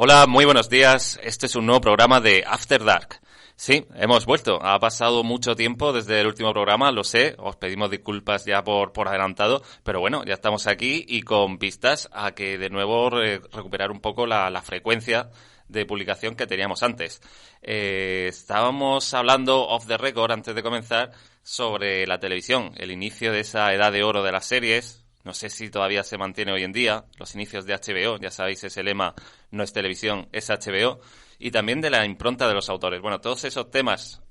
Hola, muy buenos días. Este es un nuevo programa de After Dark. Sí, hemos vuelto. Ha pasado mucho tiempo desde el último programa, lo sé. Os pedimos disculpas ya por adelantado. Pero bueno, ya estamos aquí y con vistas a que de nuevo recuperar un poco la frecuencia de publicación que teníamos antes. Estábamos hablando off the record antes de comenzar sobre la televisión, el inicio de esa edad de oro de las series. No sé si todavía se mantiene hoy en día, los inicios de HBO, ya sabéis ese lema, no es televisión, es HBO, y también de la impronta de los autores. Bueno, todos esos temas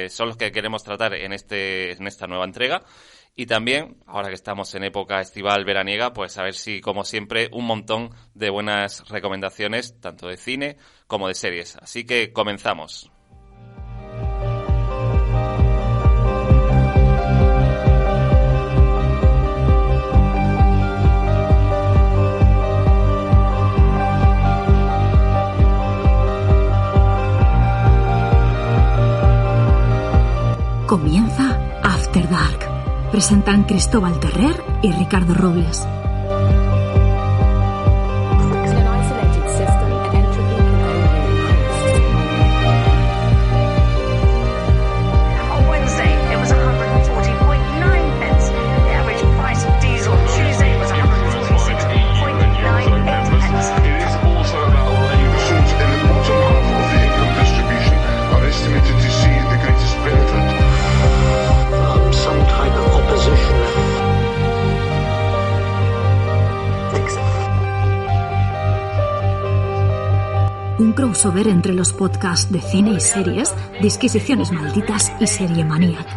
son los que queremos tratar en esta nueva entrega. Y también, ahora que estamos en época estival veraniega, pues a ver si, como siempre, un montón de buenas recomendaciones, tanto de cine como de series. Así que comenzamos. Comienza After Dark. Presentan Cristóbal Terrer y Ricardo Robles. Un crossover entre los podcasts de cine y series, Disquisiciones Malditas y Serie Maniac.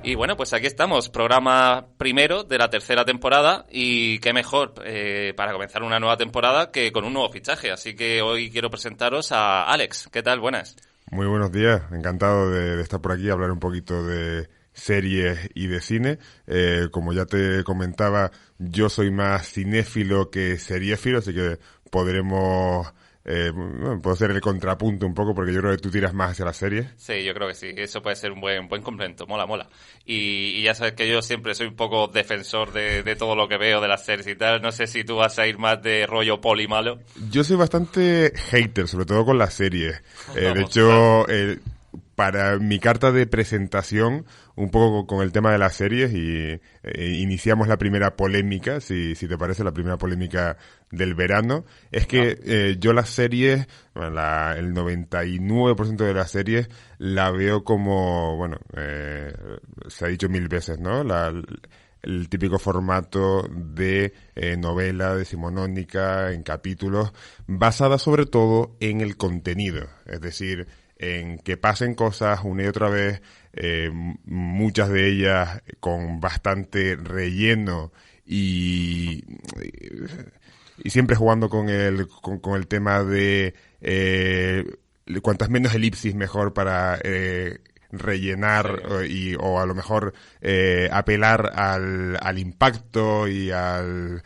Y bueno, pues aquí estamos, programa primero de la tercera temporada y qué mejor para comenzar una nueva temporada que con un nuevo fichaje. Así que hoy quiero presentaros a Alex. ¿Qué tal? Buenas. Muy buenos días, encantado de estar por aquí, hablar un poquito de series y de cine. Como ya te comentaba, yo soy más cinéfilo que seriéfilo, así que podremos... puedo ser el contrapunto un poco porque yo creo que tú tiras más hacia las series. Sí, yo creo que sí, eso puede ser un buen complemento, mola. Y ya sabes que yo siempre soy un poco defensor de todo lo que veo de las series y tal. No sé si tú vas a ir más de rollo poli malo. Yo soy bastante hater, sobre todo con las series. De hecho, para mi carta de presentación, un poco con el tema de las series, y iniciamos la primera polémica, si te parece, la primera polémica del verano, es que yo las series, bueno, el 99% de las series la veo como, bueno, se ha dicho 1000 veces, ¿no? El típico formato de novela decimonónica en capítulos, basada sobre todo en el contenido, es decir, en que pasen cosas una y otra vez, muchas de ellas con bastante relleno y siempre jugando con el tema de cuantas menos elipsis mejor para rellenar, sí, o a lo mejor apelar al impacto y al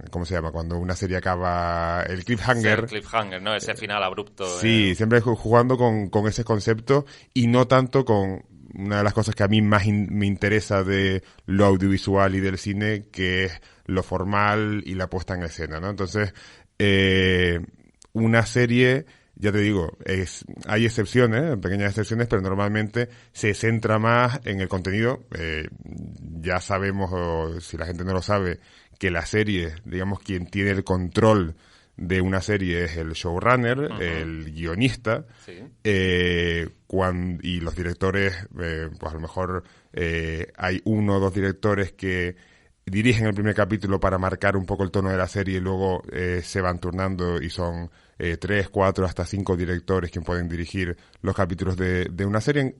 ¿cómo se llama? Cuando una serie acaba, el cliffhanger. Sí, el cliffhanger, ¿no? Ese final abrupto. Sí, siempre jugando con ese concepto y no tanto con una de las cosas que a mí más me interesa de lo audiovisual y del cine, que es lo formal y la puesta en escena, ¿no? Entonces, una serie, ya te digo, hay excepciones, pequeñas excepciones, pero normalmente se centra más en el contenido. Ya sabemos, o si la gente no lo sabe, que la serie, digamos, quien tiene el control de una serie es el showrunner, el guionista, Sí. Y los directores, pues a lo mejor hay 1 o 2 directores que dirigen el primer capítulo para marcar un poco el tono de la serie y luego se van turnando y son 3, 4, hasta 5 directores quien pueden dirigir los capítulos de una serie.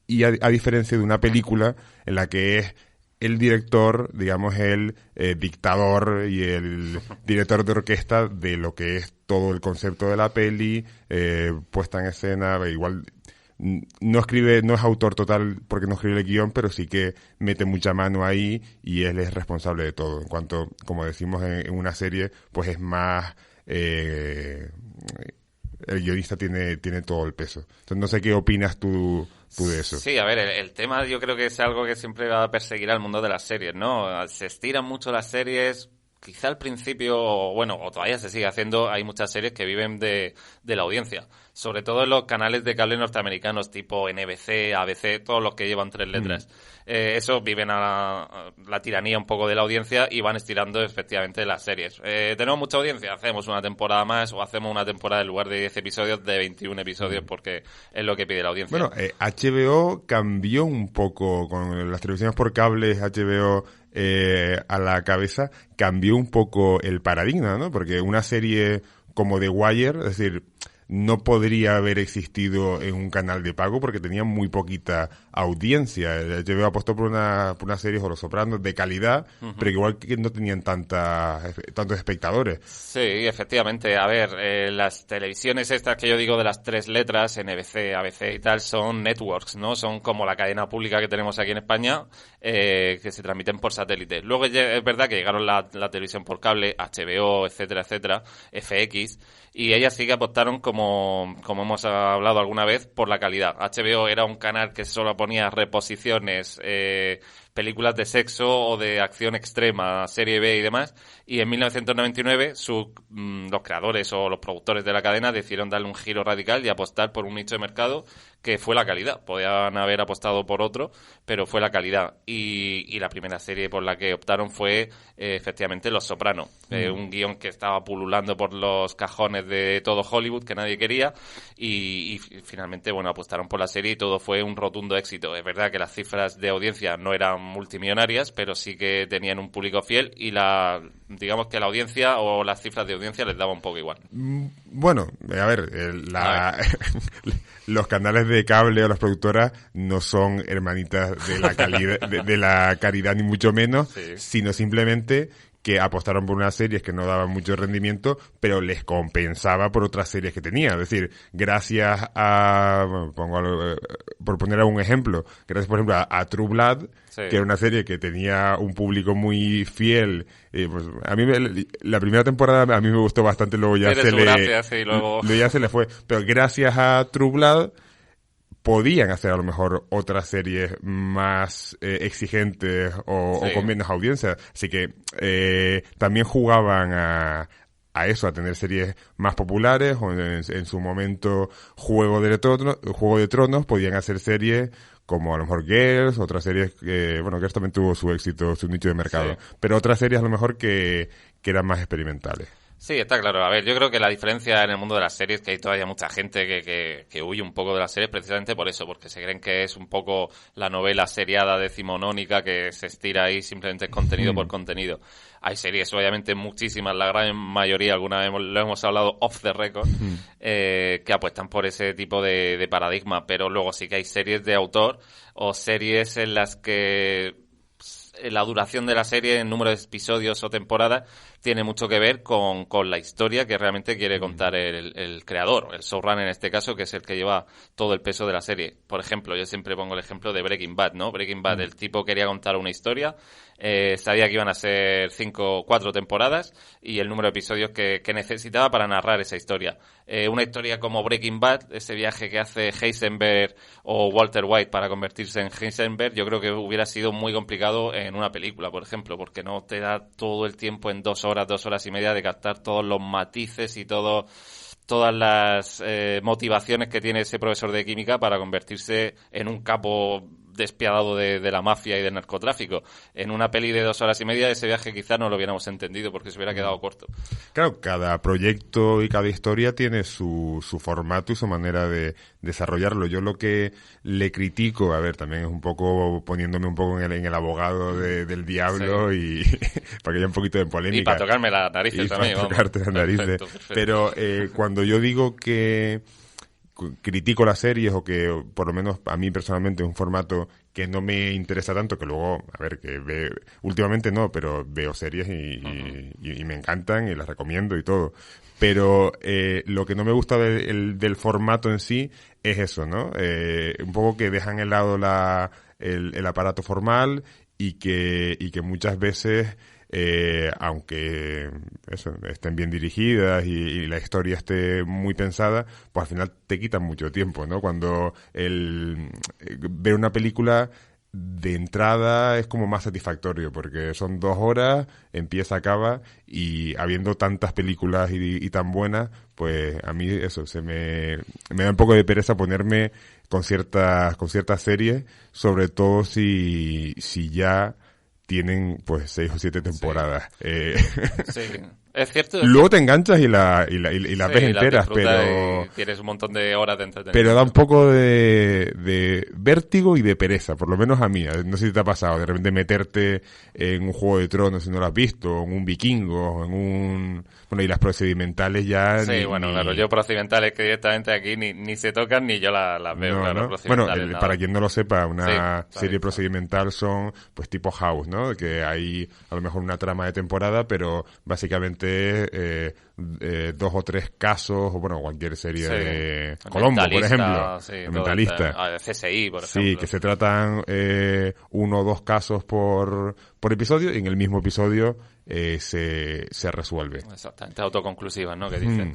Y a diferencia de una película en la que es el director, digamos, el dictador y el director de orquesta de lo que es todo el concepto de la peli, puesta en escena. Igual no es autor total porque no escribe el guión, pero sí que mete mucha mano ahí y él es responsable de todo. En cuanto, como decimos en una serie, pues es más... el guionista tiene todo el peso. Entonces no sé qué opinas tú de eso. Sí, a ver, el tema yo creo que es algo que siempre va a perseguir al mundo de las series, ¿no? Se estiran mucho las series, quizá al principio, bueno, o todavía se sigue haciendo, hay muchas series que viven de la audiencia. Sobre todo en los canales de cable norteamericanos tipo NBC, ABC, todos los que llevan 3 letras. Esos viven a la tiranía un poco de la audiencia y van estirando efectivamente las series. ¿Tenemos mucha audiencia? Hacemos una temporada más o hacemos una temporada en lugar de 10 episodios de 21 episodios porque es lo que pide la audiencia. Bueno, HBO cambió un poco con las televisiones por cable, HBO a la cabeza, cambió un poco el paradigma, ¿no? Porque una serie como The Wire, es decir, no podría haber existido en un canal de pago porque tenía muy poquita audiencia. HBO apostó por una serie o Los Sopranos de calidad, pero igual que no tenían tantos espectadores. Sí, efectivamente. A ver, las televisiones estas que yo digo de las 3 letras, NBC, ABC y tal, son networks, ¿no? Son como la cadena pública que tenemos aquí en España, que se transmiten por satélite. Luego es verdad que llegaron la televisión por cable, HBO, etcétera, etcétera, FX, y ellas sí que apostaron, como hemos hablado alguna vez, por la calidad. HBO era un canal que solo ponía reposiciones, películas de sexo o de acción extrema, serie B y demás, y en 1999 los creadores o los productores de la cadena decidieron darle un giro radical y apostar por un nicho de mercado que fue la calidad. Podían haber apostado por otro, pero fue la calidad. Y la primera serie por la que optaron fue efectivamente Los Soprano, un guión que estaba pululando por los cajones de todo Hollywood, que nadie quería, y finalmente, bueno, apostaron por la serie y todo fue un rotundo éxito. Es verdad que las cifras de audiencia no eran multimillonarias, pero sí que tenían un público fiel y digamos que la audiencia o las cifras de audiencia les daba un poco igual. Bueno, a ver, los canales de cable o las productoras no son hermanitas de la calidad, de la caridad ni mucho menos, Sí. sino simplemente que apostaron por unas series que no daban mucho rendimiento, pero les compensaba por otras series que tenían. Es decir, gracias a, bueno, por poner algún ejemplo, gracias por ejemplo a True Blood, Sí. que era una serie que tenía un público muy fiel. Pues a mí la primera temporada a mí me gustó bastante, luego ya ya se le fue. Pero gracias a True Blood podían hacer a lo mejor otras series más exigentes o con menos audiencia. Así que también jugaban a eso, a tener series más populares, o en su momento Juego de Tronos, podían hacer series como a lo mejor Girls, otras series que, bueno, Girls también tuvo su éxito, su nicho de mercado, pero otras series a lo mejor que eran más experimentales. Sí, está claro. A ver, yo creo que la diferencia en el mundo de las series, que hay todavía mucha gente que huye un poco de las series precisamente por eso, porque se creen que es un poco la novela seriada decimonónica que se estira ahí, simplemente es contenido por contenido. Hay series, obviamente muchísimas, la gran mayoría, alguna vez lo hemos hablado off the record, que apuestan por ese tipo de paradigma, pero luego sí que hay series de autor o series en las que la duración de la serie, el número de episodios o temporadas, tiene mucho que ver con la historia que realmente quiere contar el creador, el showrunner en este caso, que es el que lleva todo el peso de la serie. Por ejemplo, yo siempre pongo el ejemplo de Breaking Bad, ¿no? Breaking Bad, el tipo quería contar una historia, sabía que iban a ser 4 temporadas y el número de episodios que necesitaba para narrar esa historia. Una historia como Breaking Bad, ese viaje que hace Heisenberg o Walter White para convertirse en Heisenberg, yo creo que hubiera sido muy complicado en una película, por ejemplo, porque no te da todo el tiempo en 2 horas horas, 2 horas y media, de captar todos los matices y todas las motivaciones que tiene ese profesor de química para convertirse en un capo despiadado de la mafia y del narcotráfico. En una peli de 2 horas y media, ese viaje quizás no lo hubiéramos entendido porque se hubiera quedado corto. Claro, cada proyecto y cada historia tiene su formato y su manera de desarrollarlo. Yo lo que le critico, a ver, también es un poco poniéndome un poco en el abogado del diablo, sí, y para que haya un poquito de polémica. Y para tocarme las narices también. Para tocarte las narices. Perfecto. Pero cuando yo digo que critico las series, o que por lo menos a mí personalmente es un formato que no me interesa tanto, que luego, a ver, últimamente no, pero veo series y me encantan y las recomiendo y todo. Pero lo que no me gusta del formato en sí es eso, ¿no? Un poco que dejan de lado el aparato formal y que muchas veces aunque estén bien dirigidas y la historia esté muy pensada, pues al final te quitan mucho tiempo, ¿no? Cuando ver una película de entrada es como más satisfactorio, porque son 2 horas, empieza, acaba, y habiendo tantas películas y tan buenas, pues a mí eso, me da un poco de pereza ponerme con ciertas series, sobre todo si ya tienen pues 6 o 7 temporadas. Sí. Es cierto. Luego te enganchas y las ves enteras, pero tienes un montón de horas de entretenimiento. Pero da un poco de vértigo y de pereza, por lo menos a mí. No sé si te ha pasado de repente meterte en un Juego de Tronos si no lo has visto, en un Vikingos, bueno, y las procedimentales ya. Sí, claro, yo procedimentales que directamente aquí ni se tocan ni yo las veo. No, claro, ¿no? Bueno, para quien no lo sepa, una serie procedimental son pues tipo House, ¿no? Que hay a lo mejor una trama de temporada, pero básicamente 2 o 3 casos, o bueno, cualquier serie de Colombo, por ejemplo, Mentalista, CSI, por ejemplo. Sí, que se tratan 1 o 2 casos por episodio, y en el mismo episodio se resuelve. Exactamente, autoconclusivas, ¿no? Que dicen.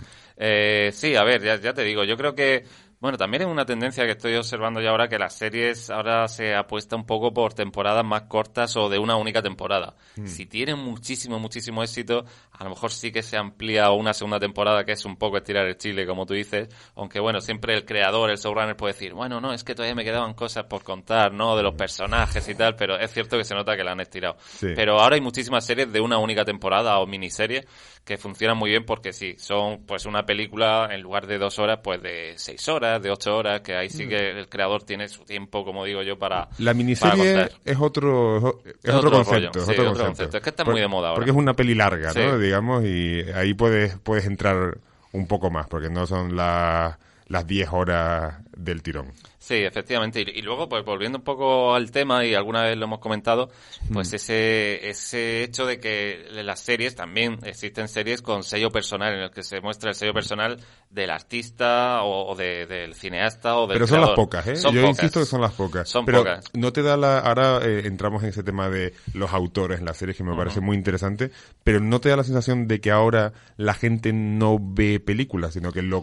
Sí, a ver, ya te digo, yo creo que bueno, también es una tendencia que estoy observando ya ahora, que las series ahora se apuesta un poco por temporadas más cortas o de una única temporada. Si tienen muchísimo éxito, a lo mejor sí que se amplía una segunda temporada, que es un poco estirar el chicle, como tú dices, aunque bueno, siempre el creador, el showrunner puede decir, bueno, no, es que todavía me quedaban cosas por contar, ¿no? De los personajes y tal, pero es cierto que se nota que la han estirado. Sí. Pero ahora hay muchísimas series de una única temporada o miniseries que funcionan muy bien porque sí, son pues una película en lugar de 2 horas, pues de 6 horas, de 8 horas, que ahí sí que el creador tiene su tiempo, como digo yo, para la miniserie es otro concepto. Sí, otro concepto. Es que está muy de moda ahora. Porque es una peli larga, ¿no? Sí. Digamos, y ahí puedes entrar un poco más, porque no son las 10 horas del tirón. Sí, efectivamente. Y luego, pues volviendo un poco al tema, y alguna vez lo hemos comentado, pues ese hecho de que las series, también existen series con sello personal, en el que se muestra el sello personal del artista o del cineasta o del Pero creador. Son las pocas, ¿eh? Yo insisto que son las pocas. Son pero pocas. No te da ahora entramos en ese tema de los autores en las series, que me parece muy interesante, pero no te da la sensación de que ahora la gente no ve películas, sino que lo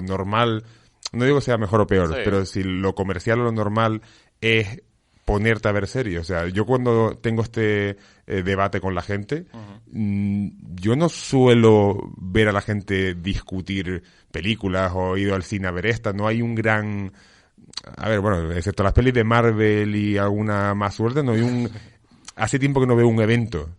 normal, no digo que sea mejor o peor, pero si lo comercial o lo normal es ponerte a ver series. O sea, yo cuando tengo este debate con la gente, yo no suelo ver a la gente discutir películas o ir al cine a ver esta. No hay un gran... A ver, bueno, excepto las pelis de Marvel y alguna más suerte, no hay un... Hace tiempo que no veo un evento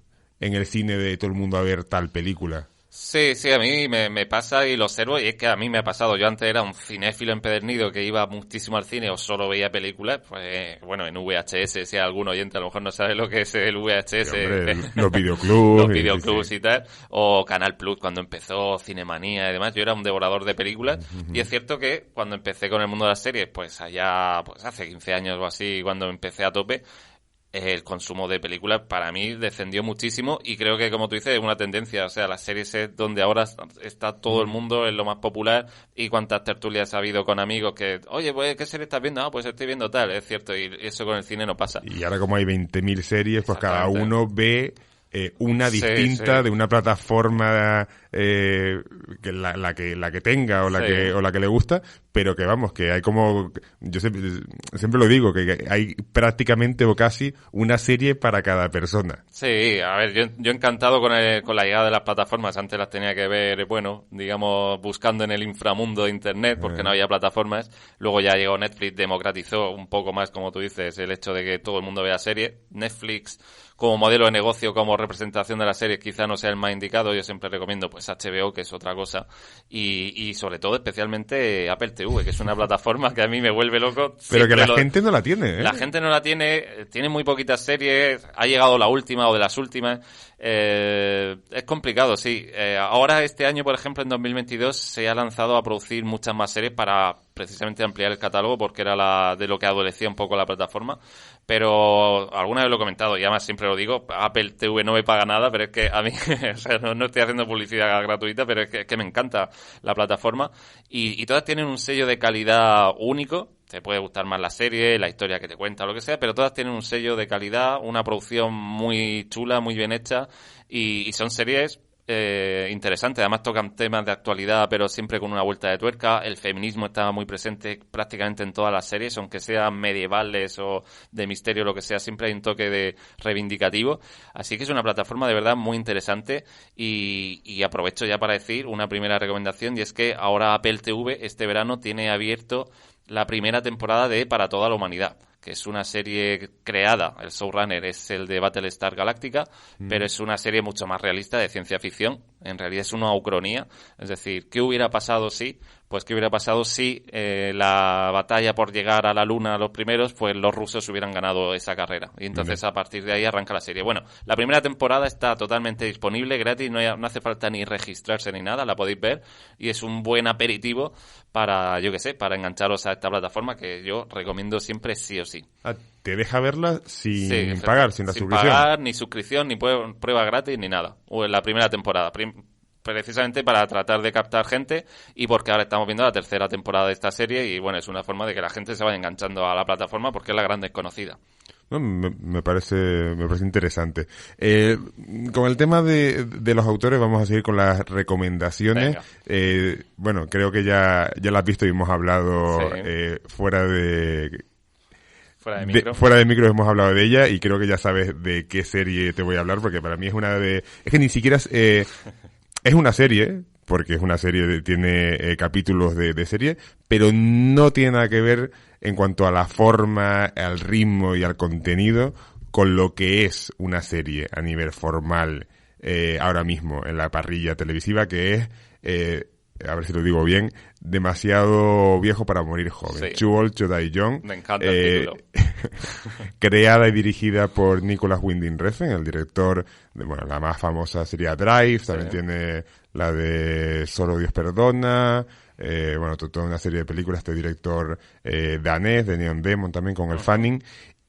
en el cine de todo el mundo a ver tal película. Sí, a mí me pasa y lo observo, y es que a mí me ha pasado. Yo antes era un cinéfilo empedernido que iba muchísimo al cine o solo veía películas, pues bueno, en VHS, si hay algún oyente a lo mejor no sabe lo que es el VHS. Sí, hombre, los videoclubs. Los videoclubs y tal, o Canal Plus cuando empezó Cinemanía y demás. Yo era un devorador de películas, y es cierto que cuando empecé con el mundo de las series, pues allá, pues hace 15 años o así, cuando empecé a tope, el consumo de películas para mí descendió muchísimo, y creo que, como tú dices, es una tendencia. O sea, las series es donde ahora está todo el mundo, es lo más popular, y cuántas tertulias ha habido con amigos que, oye, pues, ¿qué serie estás viendo? Ah, pues estoy viendo tal, es cierto, y eso con el cine no pasa. Y ahora como hay 20.000 series, pues cada uno ve una distinta de una plataforma que la que tenga o la que le gusta, pero que vamos, que hay como, yo siempre lo digo, que hay prácticamente o casi una serie para cada persona. Sí, a ver, yo encantado con la llegada de las plataformas. Antes las tenía que ver, bueno, digamos, buscando en el inframundo de Internet, porque no había plataformas. Luego ya llegó Netflix, democratizó un poco más, como tú dices, el hecho de que todo el mundo vea series. Netflix, como modelo de negocio, como representación de las series, quizá no sea el más indicado. Yo siempre recomiendo pues HBO, que es otra cosa, y sobre todo especialmente Apple TV, que es una plataforma que a mí me vuelve loco. Pero que la gente no la tiene, ¿eh? La gente no la tiene muy poquitas series, ha llegado la última o de las últimas. Es complicado, sí. Ahora este año, por ejemplo, en 2022, se ha lanzado a producir muchas más series para precisamente ampliar el catálogo, porque era de lo que adolecía un poco la plataforma. Pero alguna vez lo he comentado, y además siempre lo digo, Apple TV no me paga nada, pero es que a mí, o sea, no estoy haciendo publicidad gratuita, pero es que me encanta la plataforma. Y todas tienen un sello de calidad único. Te puede gustar más la serie, la historia que te cuenta, lo que sea, pero todas tienen un sello de calidad, una producción muy chula, muy bien hecha, y son series interesantes. Además tocan temas de actualidad, pero siempre con una vuelta de tuerca. El feminismo está muy presente prácticamente en todas las series, aunque sean medievales o de misterio, lo que sea, siempre hay un toque de reivindicativo. Así que es una plataforma de verdad muy interesante, y aprovecho ya para decir una primera recomendación, y es que ahora Apple TV este verano tiene abierto la primera temporada de Para toda la humanidad, que es una serie creada, el showrunner es el de Battlestar Galactica, pero es una serie mucho más realista, de ciencia ficción. En realidad es una ucronía, es decir, ¿qué hubiera pasado si? Pues ¿qué hubiera pasado si la batalla por llegar a la Luna los primeros, pues los rusos hubieran ganado esa carrera? Y entonces a partir de ahí arranca la serie. Bueno, la primera temporada está totalmente disponible, gratis, no hace falta ni registrarse ni nada, la podéis ver, y es un buen aperitivo para, yo qué sé, para engancharos a esta plataforma, que yo recomiendo siempre sí o sí. ¿Te deja verla sin pagar, sin la suscripción? Sin pagar, ni suscripción, ni prueba gratis, ni nada. O en la primera temporada. Precisamente para tratar de captar gente, y porque ahora estamos viendo la tercera temporada de esta serie, y bueno, es una forma de que la gente se vaya enganchando a la plataforma, porque es la gran desconocida. No, me parece interesante. Con el tema de los autores vamos a seguir con las recomendaciones. Bueno, creo que ya la has visto y hemos hablado fuera de micro hemos hablado de ella, y creo que ya sabes de qué serie te voy a hablar, porque para mí es que ni siquiera es una serie, porque es una serie, tiene capítulos de serie, pero no tiene nada que ver en cuanto a la forma, al ritmo y al contenido con lo que es una serie a nivel formal ahora mismo en la parrilla televisiva, que es, a ver si lo digo bien, Demasiado viejo para morir joven. Sí. Too Old to Die Young. Me encanta el título. Creada y dirigida por Nicolas Winding Refn, el director de, bueno, la más famosa sería Drive, también tiene la de Solo Dios Perdona, bueno, toda una serie de películas, este director danés, de Neon Demon también, con el Fanning.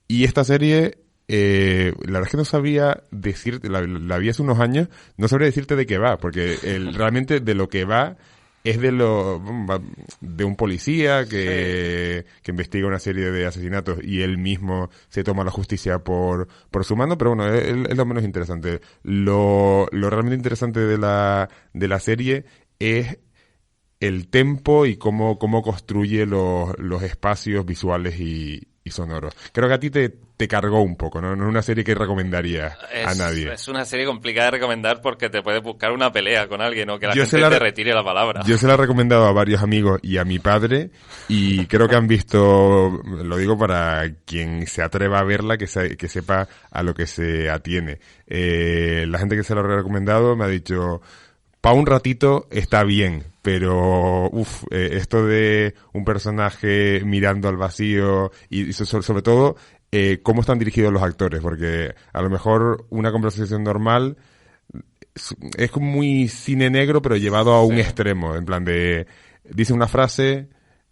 Y esta serie, la verdad es que no sabía decirte, la vi hace unos años, no sabría decirte de qué va, porque realmente de lo que va es de un policía que investiga una serie de asesinatos, y él mismo se toma la justicia por su mano, pero bueno, es lo menos interesante. Lo realmente interesante de la serie es el tempo y cómo construye los espacios visuales y sonoros. Creo que a ti te cargó un poco, ¿no? No es una serie que recomendaría a nadie. Es una serie complicada de recomendar, porque te puedes buscar una pelea con alguien, o que la gente te retire la palabra. Yo se la he recomendado a varios amigos y a mi padre, y creo que han visto, lo digo para quien se atreva a verla, que sepa a lo que se atiene. La gente que se lo ha recomendado me ha dicho, pa' un ratito está bien, pero esto de un personaje mirando al vacío, y sobre todo cómo están dirigidos los actores, porque a lo mejor una conversación normal es muy cine negro, pero llevado a un extremo, en plan de dice una frase,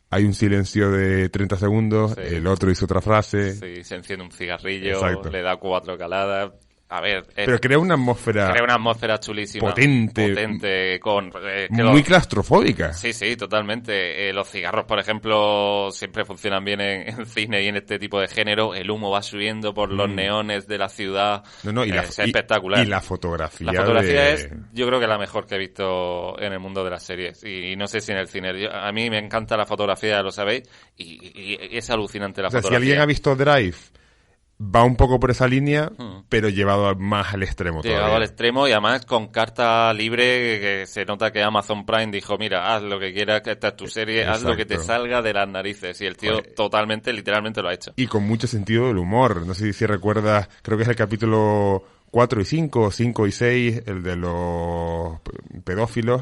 hay un silencio de 30 segundos, el otro dice otra frase. Sí, se enciende un cigarrillo, Exacto. le da 4 caladas. a ver... Pero crea una atmósfera chulísima. Potente, con... muy claustrofóbica. Sí, totalmente. Los cigarros, por ejemplo, siempre funcionan bien en cine y en este tipo de género. El humo va subiendo por los neones de la ciudad. Es espectacular. Y la fotografía. La fotografía es, yo creo que la mejor que he visto en el mundo de las series. Y no sé si en el cine. A mí me encanta la fotografía, lo sabéis, y es alucinante la fotografía. Si alguien ha visto Drive, va un poco por esa línea, pero llevado más al extremo todavía. Llevado al extremo y además con carta libre, que se nota que Amazon Prime dijo, mira, haz lo que quieras, que esta es tu serie, haz lo que te salga de las narices. Y el tío literalmente lo ha hecho. Y con mucho sentido del humor. No sé si recuerdas, creo que es el capítulo 4 y 5, 5 y 6, el de los pedófilos.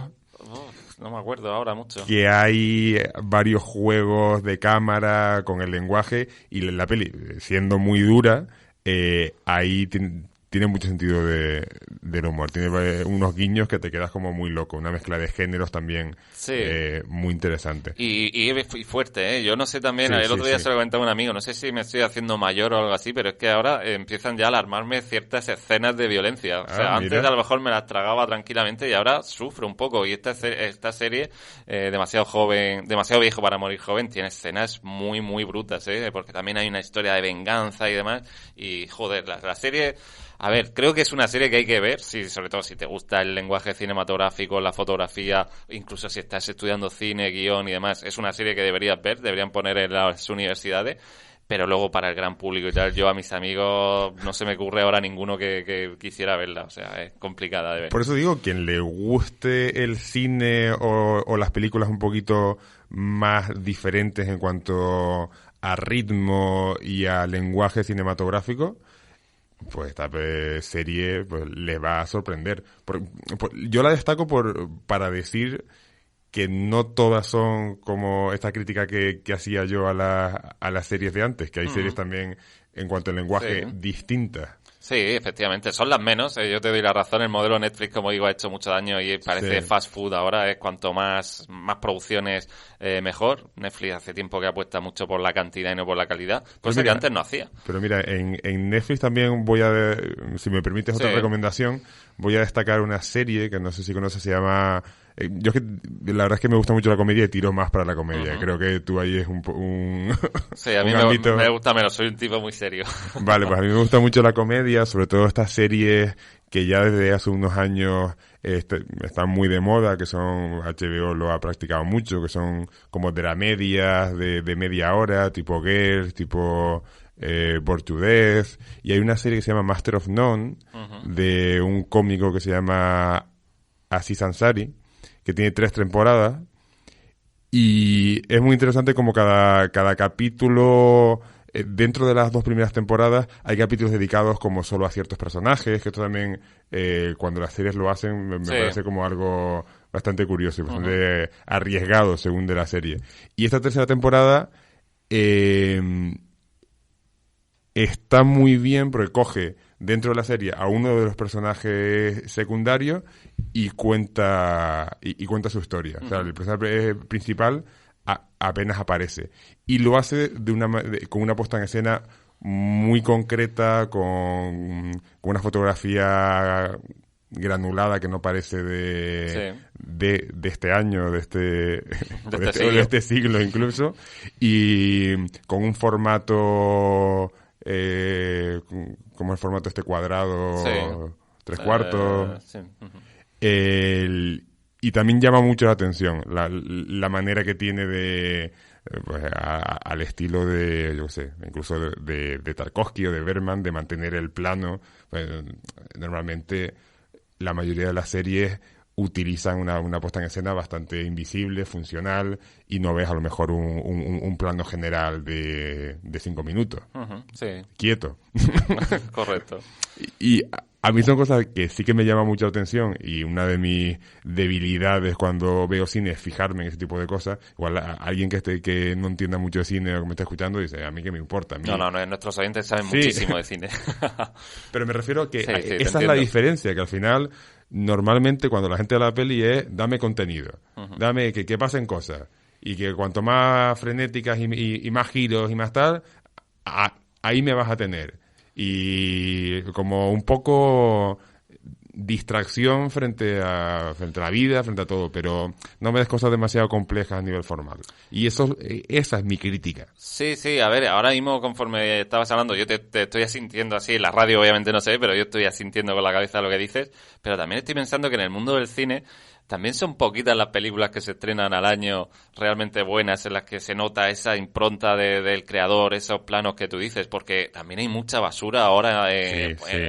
No me acuerdo ahora mucho. Que hay varios juegos de cámara con el lenguaje y la peli, siendo muy dura, ahí tiene mucho sentido del humor. Tiene unos guiños que te quedas como muy loco. Una mezcla de géneros también muy interesante. Y fuerte, ¿eh? Yo no sé también, el otro día se lo comentaba a un amigo, no sé si me estoy haciendo mayor o algo así, pero es que ahora empiezan ya a alarmarme ciertas escenas de violencia. O sea, antes a lo mejor me las tragaba tranquilamente y ahora sufro un poco. Y esta serie, demasiado viejo para morir joven, tiene escenas muy, muy brutas, ¿eh? Porque también hay una historia de venganza y demás. Y, joder, la serie... A ver, creo que es una serie que hay que ver, sobre todo si te gusta el lenguaje cinematográfico, la fotografía, incluso si estás estudiando cine, guión y demás. Es una serie que deberías ver, deberían poner en las universidades, pero luego para el gran público y tal, yo a mis amigos no se me ocurre ahora ninguno que quisiera verla. O sea, es complicada de ver. Por eso digo, quien le guste el cine o las películas un poquito más diferentes en cuanto a ritmo y a lenguaje cinematográfico, pues esta serie pues les va a sorprender. Yo la destaco para decir que no todas son como esta crítica que hacía yo a las series de antes, que hay series también en cuanto al lenguaje distintas. Sí, efectivamente, son las menos. Yo te doy la razón, el modelo Netflix, como digo, ha hecho mucho daño y parece fast food ahora. Es cuanto más producciones, mejor. Netflix hace tiempo que apuesta mucho por la cantidad y no por la calidad, cosa que antes no hacía. Pero mira, en Netflix también si me permites otra recomendación, voy a destacar una serie que no sé si conoces, se llama... Yo es que la verdad es que me gusta mucho la comedia y tiro más para la comedia. Creo que tú ahí es un sí, a mí me gusta menos, soy un tipo muy serio. Vale, pues a mí me gusta mucho la comedia, sobre todo estas series que ya desde hace unos años están muy de moda, que son, HBO lo ha practicado mucho, que son como dramedias de media hora, tipo Girls, tipo Bored to Death, y hay una serie que se llama Master of None, de un cómico que se llama Aziz Ansari, que tiene 3 temporadas, y es muy interesante como cada capítulo, dentro de las 2 primeras temporadas, hay capítulos dedicados como solo a ciertos personajes, que esto también, cuando las series lo hacen, me parece como algo bastante curioso y bastante arriesgado según de la serie. Y esta tercera temporada está muy bien porque coge dentro de la serie a uno de los personajes secundarios y cuenta su historia. O sea, el personaje principal apenas aparece. Y lo hace con una puesta en escena muy concreta, con una fotografía granulada que no parece de este año, de este siglo incluso, y con un formato... como el formato cuadrado, 3/4. Y también llama mucho la atención la manera que tiene de pues, al estilo de, yo sé, incluso de Tarkovsky o de Bergman, de mantener el plano. Pues, normalmente la mayoría de las series utilizan una puesta en escena bastante invisible, funcional, y no ves a lo mejor un plano general de 5 minutos. Quieto. Correcto. Y a mí son cosas que sí que me llaman mucho la atención, y una de mis debilidades cuando veo cine es fijarme en ese tipo de cosas. Igual alguien que no entienda mucho de cine o que me esté escuchando dice, a mí qué me importa. No, nuestros oyentes saben muchísimo de cine. Pero me refiero a que esa es la diferencia, que al final... Normalmente cuando la gente de la peli es dame contenido, dame que pasen cosas, y que cuanto más frenéticas y más giros y más tal, ahí me vas a tener. y como un poco distracción frente a la vida, frente a todo, pero no me des cosas demasiado complejas a nivel formal. Y esa es mi crítica. Sí, a ver, ahora mismo conforme estabas hablando, yo te estoy asintiendo así, en la radio obviamente no sé, pero yo estoy asintiendo con la cabeza lo que dices, pero también estoy pensando que en el mundo del cine también son poquitas las películas que se estrenan al año realmente buenas, en las que se nota esa impronta del creador, esos planos que tú dices, porque también hay mucha basura ahora,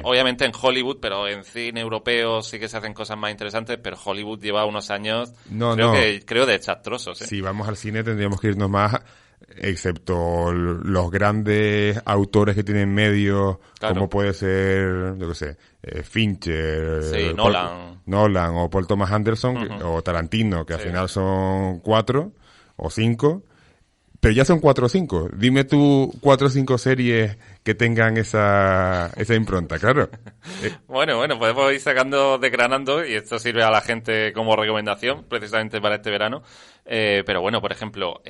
obviamente en Hollywood, pero en cine europeo sí que se hacen cosas más interesantes, pero Hollywood lleva unos años, creo desastrosos. Si vamos al cine tendríamos que irnos más, excepto los grandes autores que tienen medios, como puede ser, yo qué sé, Fincher, Nolan o Paul Thomas Anderson, o Tarantino, que al final son 4 o 5, pero ya son 4 o 5. Dime tú 4 o 5 series que tengan esa impronta, claro. Bueno, podemos ir desgranando, y esto sirve a la gente como recomendación, precisamente para este verano. Pero bueno, por ejemplo,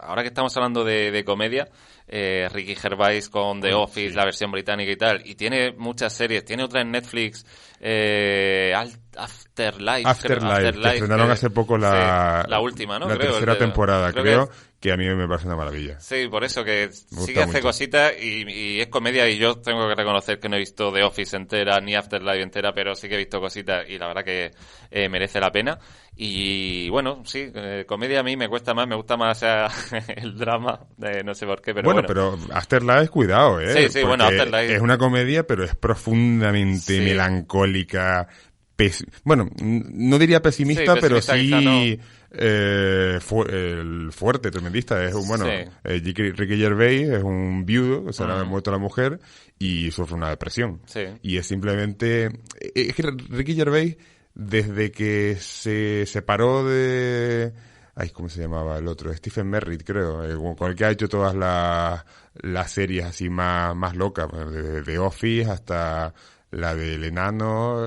ahora que estamos hablando de comedia, Ricky Gervais con The Office, la versión británica y tal, y tiene muchas series, tiene otra en Netflix, Afterlife, que estrenaron hace poco la última, ¿no? La tercera temporada, creo que a mí me parece una maravilla. Sí, por eso, que sí que hace cositas y es comedia, y yo tengo que reconocer que no he visto The Office entera ni Afterlife entera, pero sí que he visto cositas y la verdad que merece la pena. Y bueno, sí, comedia a mí me cuesta más, me gusta más el drama, no sé por qué, pero bueno. Pero Afterlife, cuidado, Sí, bueno, Afterlife es una comedia, pero es profundamente melancólica. Bueno, no diría pesimista, pero sí fuerte, tremendista. Es Ricky Gervais es un viudo, o sea, le ha muerto la mujer y sufre una depresión. Sí. Y es simplemente... Es que Ricky Gervais, desde que se separó de... ¿cómo se llamaba el otro? Stephen Merritt, creo, con el que ha hecho todas las series así más locas, desde The Office hasta la del enano,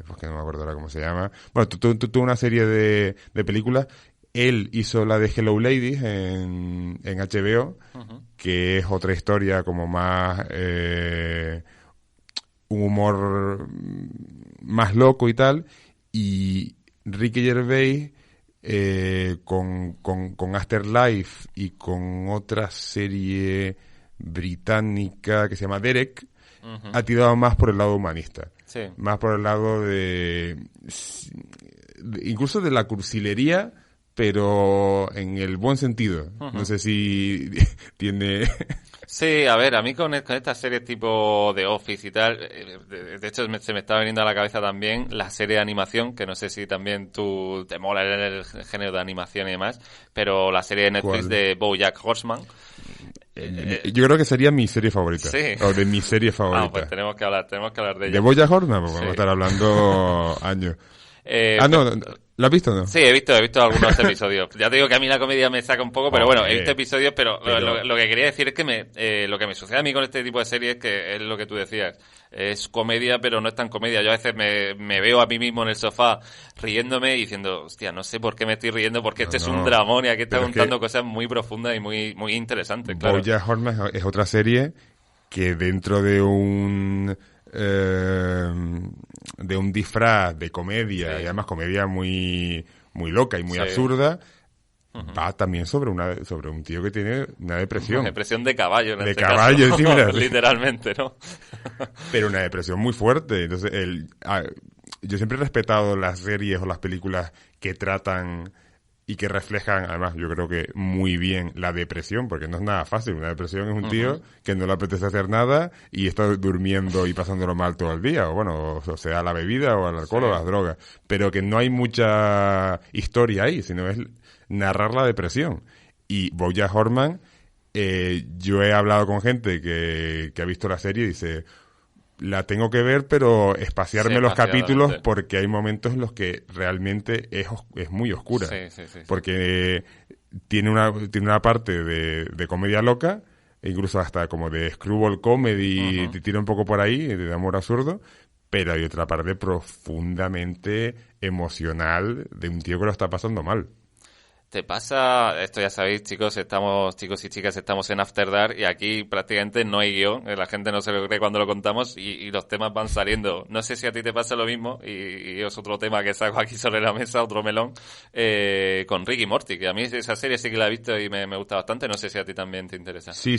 porque no me acuerdo ahora cómo se llama. Bueno, tuvo una serie de películas. Él hizo la de Hello Ladies en HBO, que es otra historia como más... un humor más loco y tal. Y Ricky Gervais... con Afterlife y con otra serie británica que se llama Derek, ha tirado más por el lado humanista, más por el lado de incluso de la cursilería, pero en el buen sentido. No sé si tiene... Sí, a ver, a mí con estas series tipo The Office y tal, de hecho se me está viniendo a la cabeza también la serie de animación, que no sé si también tú te mola el género de animación y demás, pero la serie de Netflix de BoJack Horseman. Yo creo que sería mi serie favorita. Sí. O de mi serie favorita. Pues tenemos que hablar de ella. ¿De BoJack Horseman? Pues vamos a estar hablando años. ¿Lo has visto o no? Sí, he visto algunos episodios. Ya te digo que a mí la comedia me saca un poco, pero bueno, he visto episodios, pero lo que quería decir es que lo que me sucede a mí con este tipo de series, que es lo que tú decías, es comedia, pero no es tan comedia. Yo a veces me veo a mí mismo en el sofá riéndome y diciendo, hostia, no sé por qué me estoy riendo, porque es un dramón y aquí está contando cosas muy profundas y muy, muy interesantes, claro. BoJack Horseman es otra serie que dentro de un disfraz de comedia, y además comedia muy muy loca y muy absurda, va también sobre un tío que tiene una depresión. Depresión de caballo, de caballo, sí, mira, literalmente, ¿no? Pero una depresión muy fuerte. Entonces, yo siempre he respetado las series o las películas que tratan y que reflejan, además, yo creo que muy bien la depresión, porque no es nada fácil. Una depresión es un tío que no le apetece hacer nada y está durmiendo y pasándolo mal todo el día, o sea, la bebida o el alcohol o las drogas, pero que no hay mucha historia ahí, sino es narrar la depresión. Y BoJack Horseman, yo he hablado con gente que ha visto la serie y dice... La tengo que ver, pero espaciarme los capítulos, porque hay momentos en los que realmente es muy oscura. Sí. Porque tiene una parte de comedia loca, e incluso hasta como de screwball comedy, te tira un poco por ahí, de amor absurdo, pero hay otra parte profundamente emocional de un tío que lo está pasando mal. Te pasa, esto ya sabéis, chicos y chicas, estamos en After Dark y aquí prácticamente no hay guión, la gente no se lo cree cuando lo contamos y los temas van saliendo. No sé si a ti te pasa lo mismo y es otro tema que saco aquí sobre la mesa, otro melón, con Rick y Morty, que a mí esa serie sí que la he visto y me gusta bastante, no sé si a ti también te interesa. Sí,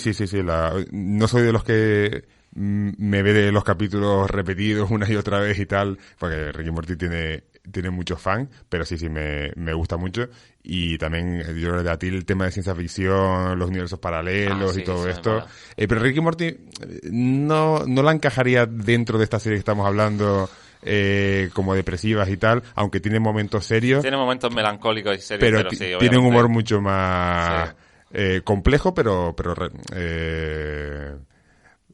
no soy de los que me ve de los capítulos repetidos una y otra vez y tal, porque Rick y Morty tiene muchos fans, pero sí, me gusta mucho. Y también, yo creo que a ti el tema de ciencia ficción, los universos paralelos y todo esto. Pero Rick y Morty no la encajaría dentro de esta serie que estamos hablando, como depresivas y tal, aunque tiene momentos serios. Tiene momentos melancólicos y serios, pero sí, obviamente. Tiene un humor mucho más complejo, pero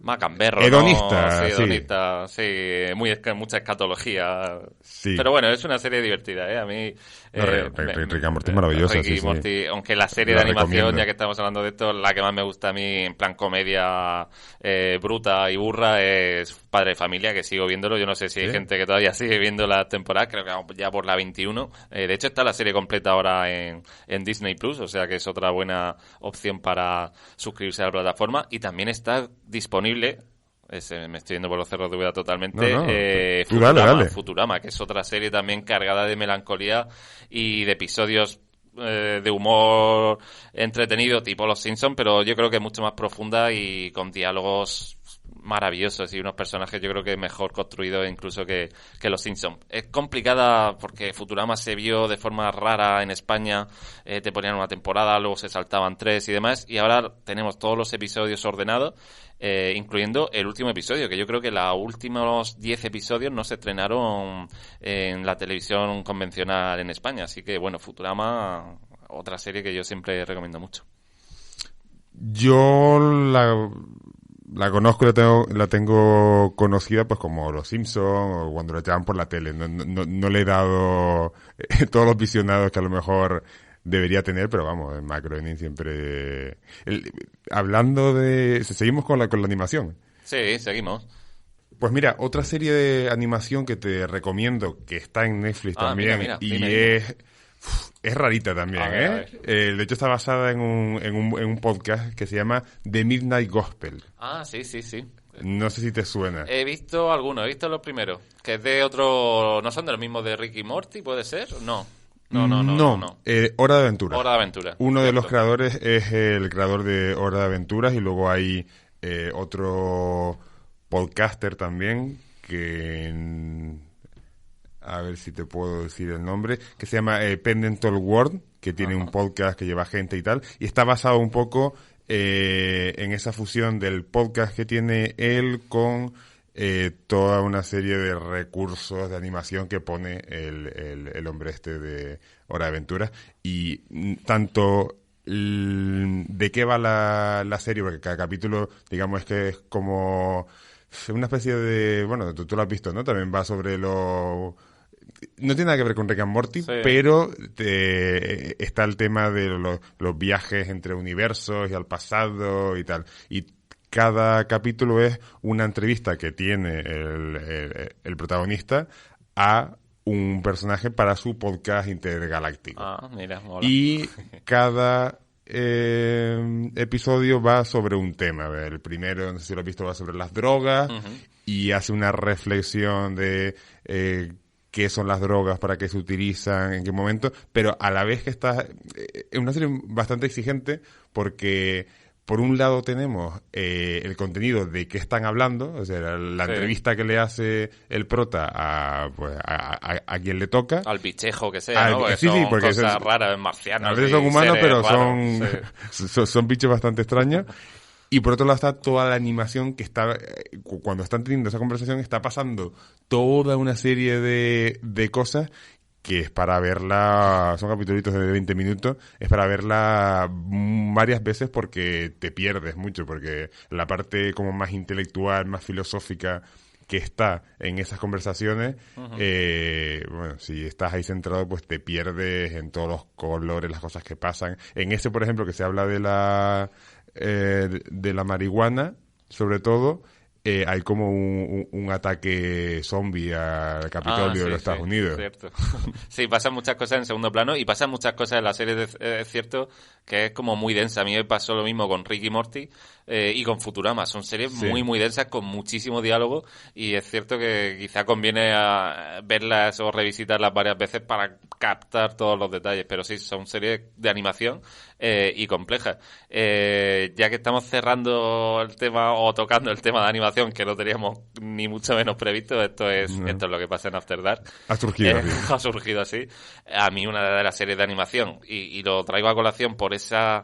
macamberro, hedonista, ¿no? Sí, hedonista, sí, mucha escatología. Sí. Pero bueno, es una serie divertida, ¿eh? A mí... Rick y Morty es maravillosa, Rick y Morty, aunque la serie de animación, recomiendo. Ya que estamos hablando de esto, la que más me gusta a mí, en plan comedia bruta y burra, es Padre de Familia, que sigo viéndolo. Yo no sé si hay gente que todavía sigue viendo la temporada, creo que vamos ya por la 21. De hecho, está la serie completa ahora en Disney Plus, o sea que es otra buena opción para suscribirse a la plataforma. Y también está disponible, me estoy yendo por los cerros de Úbeda totalmente, Futurama, que es otra serie también cargada de melancolía y de episodios de humor entretenido tipo Los Simpsons, pero yo creo que es mucho más profunda y con diálogos maravillosos y unos personajes yo creo que mejor construidos incluso que Los Simpsons. Es complicada porque Futurama se vio de forma rara en España, te ponían una temporada, luego se saltaban 3 y demás, y ahora tenemos todos los episodios ordenados, incluyendo el último episodio, que yo creo que los últimos 10 episodios no se estrenaron en la televisión convencional en España, así que bueno, Futurama, otra serie que yo siempre recomiendo mucho. Yo la conozco, la tengo conocida pues como Los Simpsons o cuando la echaban por la tele. No le he dado todos los visionados que a lo mejor debería tener, pero vamos, en Macroening siempre... hablando de... Seguimos con la animación. Sí, seguimos. Pues mira, otra serie de animación que te recomiendo, que está en Netflix también, mira, es rarita también, a ver. De hecho está basada en un podcast que se llama The Midnight Gospel. Ah, sí. No sé si te suena. He visto algunos, he visto los primeros, que es de otro... ¿No son de los mismos de Rick y Morty, puede ser? No. Hora de Aventura. Hora de Aventura. Uno de los creadores es el creador de Hora de Aventuras y luego hay otro podcaster también que... A ver si te puedo decir el nombre, que se llama Pendental World, que tiene un podcast que lleva gente y tal, y está basado un poco en esa fusión del podcast que tiene él con toda una serie de recursos de animación que pone el hombre este de Hora de Aventura. Y tanto de qué va la serie, porque cada capítulo, digamos, es que es como una especie de... Bueno, tú lo has visto, ¿no? También va sobre lo... No tiene nada que ver con Rick and Morty, sí, pero está el tema de los viajes entre universos y al pasado y tal. Y cada capítulo es una entrevista que tiene el protagonista a un personaje para su podcast intergaláctico. Ah, mira, mola. Y cada episodio va sobre un tema. El primero, no sé si lo has visto, va sobre las drogas, y hace una reflexión de qué son las drogas, para qué se utilizan, en qué momento, pero a la vez que está... Es una serie bastante exigente porque... Por un lado tenemos el contenido de qué están hablando, o sea, la entrevista que le hace el prota a quien le toca. Al bichejo que sea, ¿no? Porque porque cosas raras, marcianas. A veces son humanos, pero son bichos bastante extraños. Y por otro lado está toda la animación que está... Cuando están teniendo esa conversación está pasando toda una serie de cosas que es para verla, son capítulos de 20 minutos, es para verla varias veces porque te pierdes mucho, porque la parte como más intelectual, más filosófica que está en esas conversaciones, bueno, si estás ahí centrado, pues te pierdes en todos los colores, las cosas que pasan. En ese, por ejemplo, que se habla de la marihuana, sobre todo, hay como un ataque zombie al Capitolio de los Estados Unidos. Cierto. Sí, pasan muchas cosas en segundo plano y pasan muchas cosas en la serie, es cierto que es como muy densa. A mí me pasó lo mismo con Rick y Morty y con Futurama. Son series muy, muy densas con muchísimo diálogo y es cierto que quizá conviene verlas o revisitarlas varias veces para captar todos los detalles. Pero sí, son series de animación y complejas. Ya que estamos cerrando el tema o tocando el tema de animación, que no teníamos ni mucho menos previsto, esto es lo que pasa en After Dark. Ha surgido así. Ha surgido así. A mí una de las series de animación, y lo traigo a colación por ese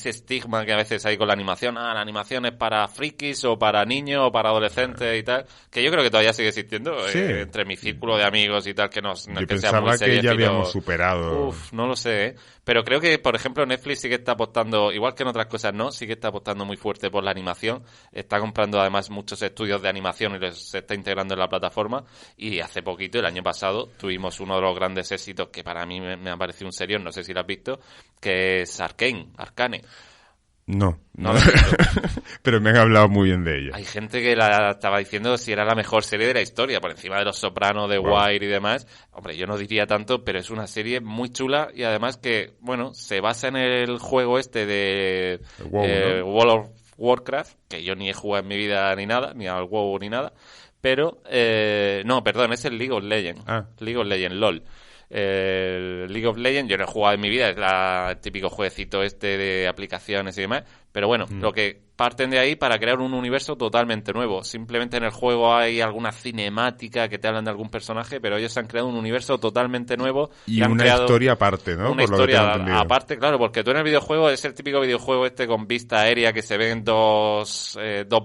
estigma que a veces hay con la animación. La animación es para frikis o para niños o para adolescentes y tal, que yo creo que todavía sigue existiendo entre mi círculo de amigos y tal, que no es que sea muy serio. Que ya habíamos superado. No lo sé, pero creo que, por ejemplo, Netflix sí que está apostando, igual que en otras cosas sí que está apostando muy fuerte por la animación. Está comprando además muchos estudios de animación y los está integrando en la plataforma. Y hace poquito, el año pasado, tuvimos uno de los grandes éxitos que para mí me ha parecido un serión, no sé si lo has visto, que es Arcane. No. Pero me han hablado muy bien de ella. Hay gente que la estaba diciendo si era la mejor serie de la historia, por encima de Los Sopranos, de Wire y demás. Hombre, yo no diría tanto, pero es una serie muy chula y además que, bueno, se basa en el juego este de World of Warcraft, que yo ni he jugado en mi vida ni nada, ni al WoW ni nada, pero, no, perdón, es el League of Legends. League of Legends, LOL. League of Legends yo no he jugado en mi vida, es el típico jueguecito este de aplicaciones y demás, pero bueno, lo que parten de ahí para crear un universo totalmente nuevo. Simplemente en el juego hay alguna cinemática que te hablan de algún personaje, pero ellos han creado un universo totalmente nuevo y una historia aparte, ¿no? Una historia aparte, claro, porque tú en el videojuego es el típico videojuego este con vista aérea que se ven dos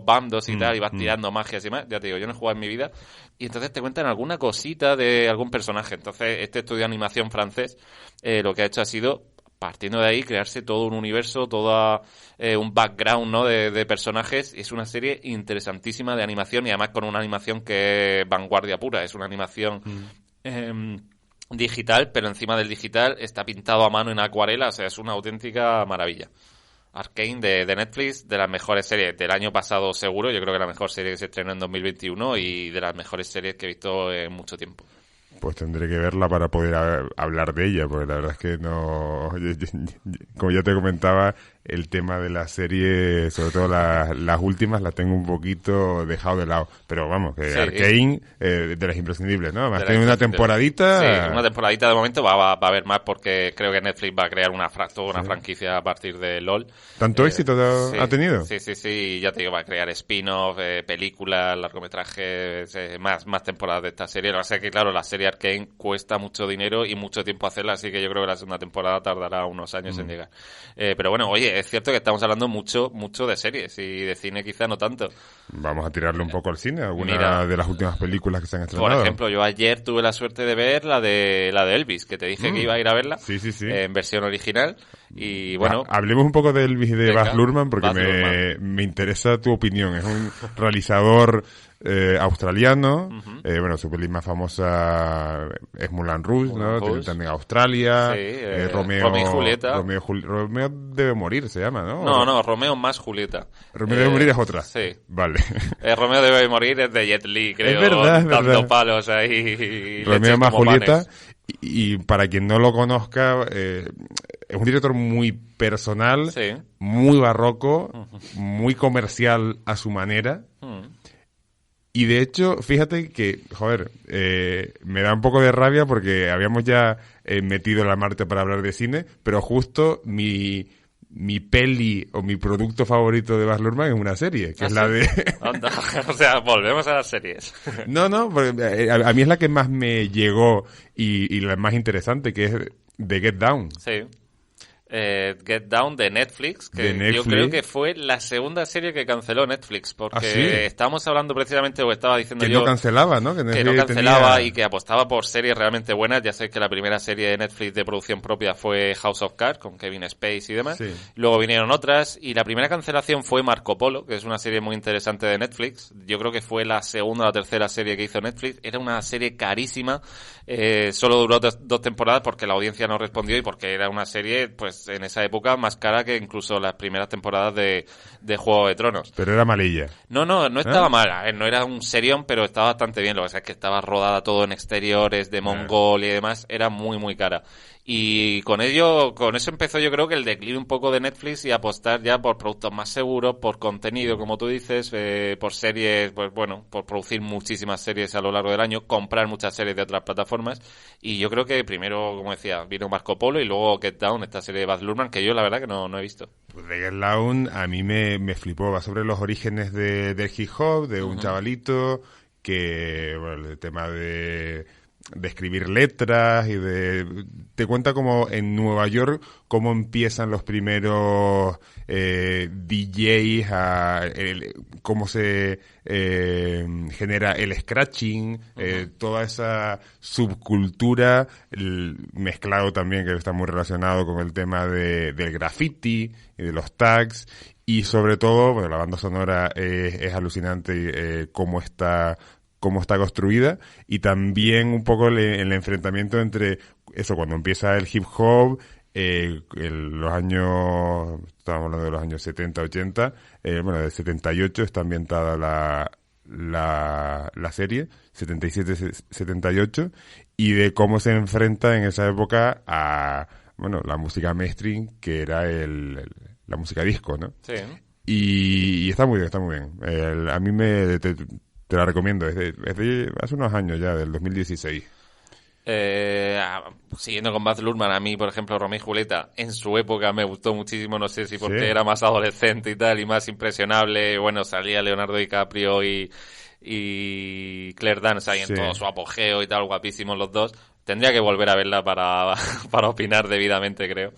bandos y tal, y vas tirando magias y más. Ya te digo, yo no he jugado en mi vida. Y entonces te cuentan alguna cosita de algún personaje. Entonces, este estudio de animación francés lo que ha hecho ha sido, partiendo de ahí, crearse todo un universo, todo un background, ¿no? de personajes. Es una serie interesantísima de animación y además con una animación que es vanguardia pura. Es una animación digital, pero encima del digital está pintado a mano en acuarela. O sea, es una auténtica maravilla. Arcane de Netflix, de las mejores series del año pasado seguro. Yo creo que la mejor serie que se estrenó en 2021 y de las mejores series que he visto en mucho tiempo. Pues tendré que verla para poder hablar de ella, porque la verdad es que no... Como ya te comentaba, el tema de la serie, sobre todo las últimas, las tengo un poquito dejado de lado. Pero vamos, que Arcane, de las imprescindibles, ¿no? Además tiene una temporadita... Sí, una temporadita de momento, va a haber más porque creo que Netflix va a crear una franquicia a partir de LOL. ¿Tanto éxito ha tenido? Sí, ya te digo, va a crear spin-off, películas, largometrajes, más temporadas de esta serie. Lo que pasa es que, claro, la serie Arcane cuesta mucho dinero y mucho tiempo hacerla, así que yo creo que la segunda temporada tardará unos años en llegar. Pero bueno, oye, es cierto que estamos hablando mucho de series y de cine quizá no tanto. Vamos a tirarle un poco al cine, alguna de las últimas películas que se han estrenado. Por ejemplo, yo ayer tuve la suerte de ver la de Elvis, que te dije que iba a ir a verla. Sí. En versión original. Y bueno, hablemos un poco de Elvis y de Baz Luhrmann porque me interesa tu opinión. Es un realizador australiano. Bueno, su peli más famosa es Moulin Rouge, ¿no? Tiene también Australia. Romeo y Julieta. Romeo debe morir, se llama, ¿no? No, Romeo más Julieta. Romeo debe morir es otra. Sí. Vale. Romeo debe morir es de Jet Li, creo. Es verdad. Dando palos ahí. Romeo más Julieta. Y para quien no lo conozca, es un director muy personal, muy barroco, muy comercial a su manera. Y de hecho, fíjate que, me da un poco de rabia porque habíamos ya metido la Marte para hablar de cine, pero justo mi peli o mi producto favorito de Baz Luhrmann es una serie, que es la de... O sea, volvemos a las series. No, porque a mí es la que más me llegó y la más interesante, que es The Get Down. Sí. Get Down de Netflix, que yo creo que fue la segunda serie que canceló Netflix, porque estábamos hablando precisamente, o estaba diciendo que yo... no cancelaba, ¿no? Que no cancelaba y que apostaba por series realmente buenas. Ya sé que la primera serie de Netflix de producción propia fue House of Cards, con Kevin Spacey y demás. Luego vinieron otras, y la primera cancelación fue Marco Polo, que es una serie muy interesante de Netflix. Yo creo que fue la segunda o la tercera serie que hizo Netflix. Era una serie carísima, solo duró dos temporadas porque la audiencia no respondió y porque era una serie, pues pues en esa época más cara que incluso las primeras temporadas de Juego de Tronos. Pero era malilla. No estaba mal. A ver, no era un serión, pero estaba bastante bien. Lo que pasa es que estaba rodada todo en exteriores de Mongolia y demás. Era muy, muy cara. Y con eso empezó yo creo que el declive un poco de Netflix y apostar ya por productos más seguros, por contenido, como tú dices, por series, pues bueno, por producir muchísimas series a lo largo del año, comprar muchas series de otras plataformas. Y yo creo que primero, como decía, vino Marco Polo y luego Get Down, esta serie de Baz Luhrmann, que yo la verdad que no he visto. Pues de Get Down a mí me flipó. Va sobre los orígenes del hip hop, de un chavalito que, bueno, el tema de escribir letras y te cuenta como en Nueva York cómo empiezan los primeros DJs, cómo se genera el scratching, toda esa subcultura mezclado también, que está muy relacionado con el tema del graffiti y de los tags. Y sobre todo, bueno, la banda sonora es alucinante, cómo está construida, y también un poco el enfrentamiento entre eso, cuando empieza el hip hop, los años, estábamos hablando de los años 70, 80, bueno, de 78 está ambientada la serie, 77, 78, y de cómo se enfrenta en esa época a, bueno, la música mainstream, que era la música disco, ¿no? Sí. Y está muy bien, está muy bien. A mí te la recomiendo, es de hace unos años ya, del 2016. Siguiendo con Baz Luhrmann, a mí, por ejemplo, Romeo y Julieta, en su época me gustó muchísimo, no sé si porque Sí. era más adolescente y tal, y más impresionable. Bueno, salía Leonardo DiCaprio y Claire Danes ahí en Sí. todo su apogeo y tal, guapísimos los dos. Tendría que volver a verla para opinar debidamente, creo.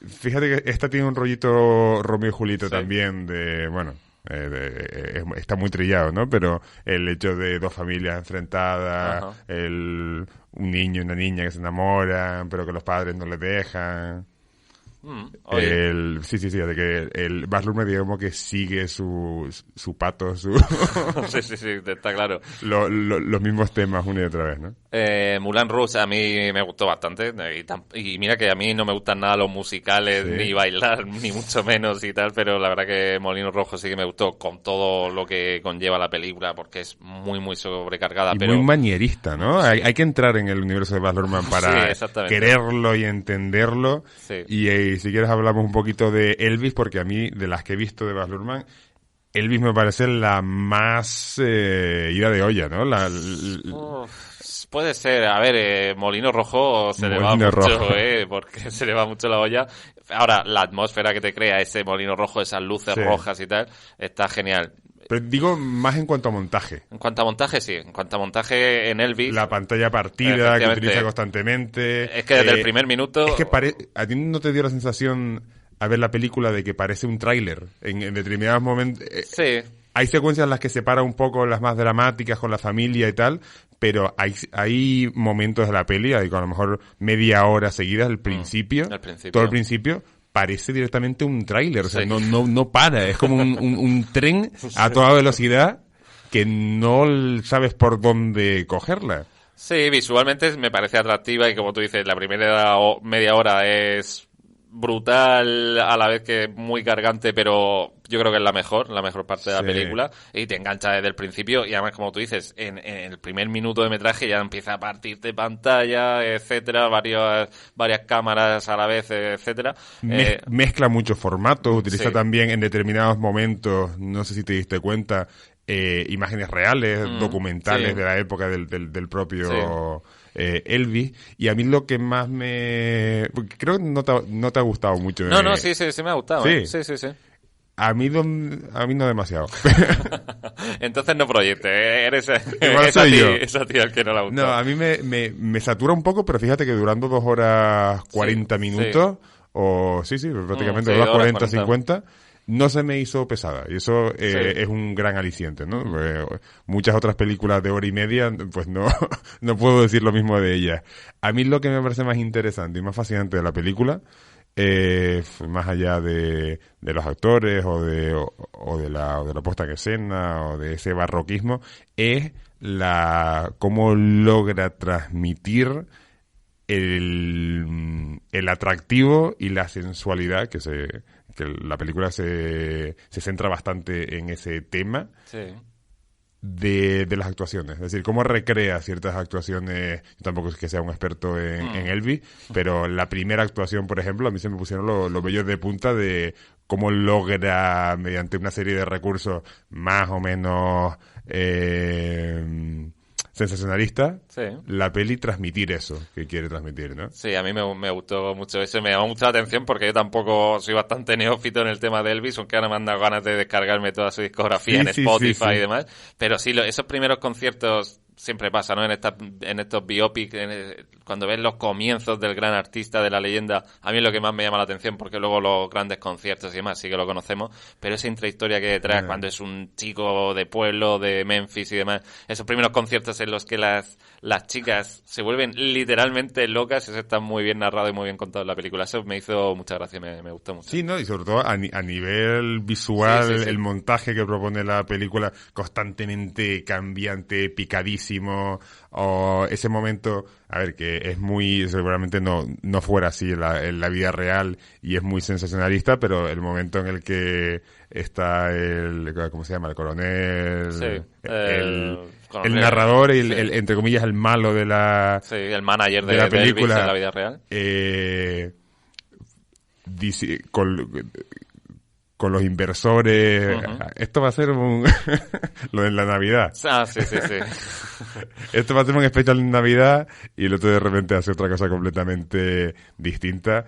Fíjate que esta tiene un rollito Romeo y Julieta Sí. también, está muy trillado, ¿no? Pero el hecho de dos familias enfrentadas, Ajá. un niño y una niña que se enamoran, pero que los padres no les dejan. Oye. Sí, de que el Baz Luhrmann, digamos, que sigue su pato, Sí, está claro. los mismos temas una y otra vez, ¿no? Moulin Rouge a mí me gustó bastante, y mira que a mí no me gustan nada los musicales, Sí. ni bailar, ni mucho menos y tal, pero la verdad que Molino Rojo sí que me gustó con todo lo que conlleva la película, porque es muy, muy sobrecargada. Y pero muy manierista, ¿no? Sí. Hay que entrar en el universo de Baz Luhrmann Sí, para exactamente. quererlo y entenderlo. Sí. Y si quieres hablamos un poquito de Elvis, porque a mí, de las que he visto de Baz Luhrmann, Elvis me parece la más ida de olla, ¿no? Puede ser, a ver, Molino Rojo se le va Molino mucho, Rojo. porque se le va mucho la olla. Ahora, la atmósfera que te crea ese Molino Rojo, esas luces Sí. rojas y tal, está genial. Pero digo más en cuanto a montaje. En cuanto a montaje, sí. En cuanto a montaje en Elvis, La pantalla partida que Efectivamente. utiliza constantemente. es que desde el primer minuto... Es que ¿a ti no te dio la sensación a ver la película de que parece un tráiler en determinados momentos? Sí, Hay secuencias en las que separa un poco las más dramáticas con la familia y tal, pero hay momentos de la peli, hay con a lo mejor media hora seguida al principio, al principio. todo el principio, parece directamente un tráiler, o sea, Sí. no para, es como un tren a toda velocidad que no sabes por dónde cogerla. sí, visualmente me parece atractiva y como tú dices, la primera media hora es brutal, a la vez que muy cargante, pero yo creo que es la mejor parte de la Sí. película, y te engancha desde el principio, y además, como tú dices, en el primer minuto de metraje ya empieza a partirte pantalla, etcétera, varias cámaras a la vez, etcétera. Mezcla muchos formatos, utiliza sí. también en determinados momentos, no sé si te diste cuenta, imágenes reales, documentales sí. de la época del propio Elvis. Y a mí lo que más creo que no te ha gustado mucho. No, sí me ha gustado. Sí. Sí. A mí no demasiado. Entonces no proyectes, eres Igual esa soy yo. tía al que no le ha gustado. No, a mí me satura un poco, pero fíjate que durando 2 horas 40 minutos, o sí, prácticamente sí, 2 horas 40, 40. 50, no se me hizo pesada. Y eso es un gran aliciente, ¿no? Muchas otras películas de hora y media, pues no puedo decir lo mismo de ellas. A mí lo que me parece más interesante y más fascinante de la película, más allá de los actores o de la puesta en escena o de ese barroquismo, es cómo logra transmitir el atractivo y la sensualidad, que la película se centra bastante en ese tema. Sí. De las actuaciones, es decir, cómo recrea ciertas actuaciones. Yo tampoco es que sea un experto en Elvis, pero la primera actuación, por ejemplo, a mí se me pusieron los vellos de punta de cómo logra, mediante una serie de recursos más o menos sensacionalista, sí, la peli transmitir eso que quiere transmitir, ¿no? Sí, a mí me gustó mucho eso y me llamó mucho la atención porque yo tampoco soy bastante neófito en el tema de Elvis, aunque ahora me han dado ganas de descargarme toda su discografía en Spotify y demás. Pero sí, esos primeros conciertos siempre pasa, ¿no? En estos biopics, cuando ves los comienzos del gran artista, de la leyenda, a mí es lo que más me llama la atención, porque luego los grandes conciertos y demás sí que lo conocemos, pero esa intrahistoria que hay detrás, cuando es un chico de pueblo, de Memphis y demás, esos primeros conciertos en los que las chicas se vuelven literalmente locas, eso está muy bien narrado y muy bien contado en la película. Eso me hizo mucha gracia, me gustó mucho. Sí, ¿no? Y sobre todo a nivel visual, sí. El montaje que propone la película, constantemente cambiante, picadísimo, o ese momento, a ver, que es muy, seguramente no fuera así en la vida real y es muy sensacionalista, pero el momento en el que está ¿cómo se llama? El coronel, sí, el narrador y el, entre comillas, el malo de la... Sí, el manager de la película, en la vida real. Con los inversores, esto va a ser lo de la Navidad. Ah, sí. Esto va a ser un especial en Navidad y el otro de repente hace otra cosa completamente distinta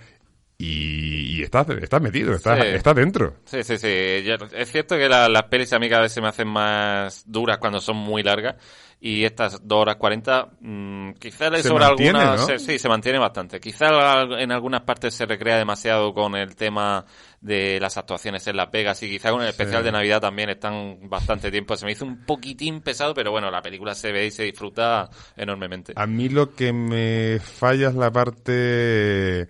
y está metido, está dentro. Sí. Es cierto que las pelis a mí cada vez se me hacen más duras cuando son muy largas. Y estas 2 horas 40, quizás le sobra alguna... ¿no? Sí, se mantiene bastante. Quizás en algunas partes se recrea demasiado con el tema de las actuaciones en Las Vegas y quizás con el especial de Navidad también están bastante tiempo. Se me hizo un poquitín pesado, pero bueno, la película se ve y se disfruta enormemente. A mí lo que me falla es la parte de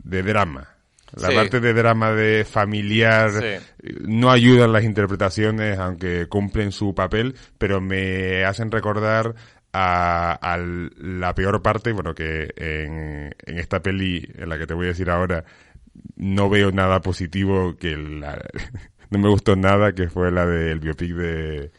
drama. La parte de drama de familiar no ayudan las interpretaciones, aunque cumplen su papel, pero me hacen recordar a la peor parte, bueno, que en esta peli, en la que te voy a decir ahora, no veo nada positivo, no me gustó nada, que fue la del biopic de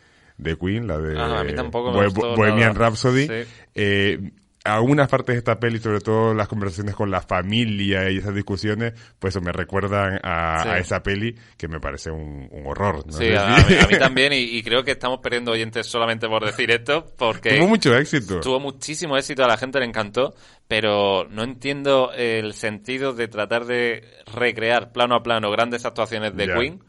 Queen, la de a mí tampoco me gustó Bohemian nada. Rhapsody. Sí. Algunas partes de esta peli, sobre todo las conversaciones con la familia y esas discusiones, pues eso me recuerdan a esa peli, que me parece un horror, ¿no? Sí, a mí también, y creo que estamos perdiendo oyentes solamente por decir esto, porque... Tuvo mucho éxito. Tuvo muchísimo éxito, a la gente le encantó, pero no entiendo el sentido de tratar de recrear plano a plano grandes actuaciones de Queen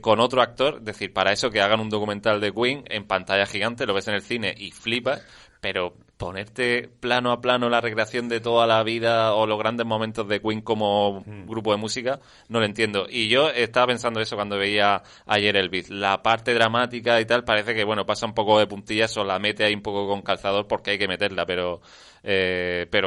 con otro actor. Es decir, para eso que hagan un documental de Queen en pantalla gigante, lo ves en el cine y flipas, pero ponerte plano a plano la recreación de toda la vida o los grandes momentos de Queen como grupo de música, no lo entiendo. Y yo estaba pensando eso cuando veía ayer Elvis. La parte dramática y tal parece que, bueno, pasa un poco de puntillas o la mete ahí un poco con calzador porque hay que meterla, pero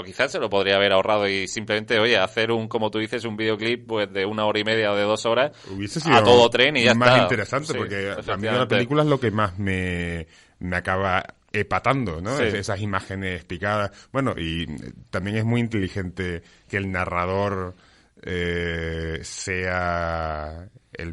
quizás se lo podría haber ahorrado y simplemente, oye, hacer como tú dices, un videoclip pues de 1 hora y media o de 2 horas hubiese sido a todo tren y ya más está. Interesante, porque a mí la película es lo que más me acaba epatando, ¿no? Sí. Esas imágenes picadas. Bueno, y también es muy inteligente que el narrador sea el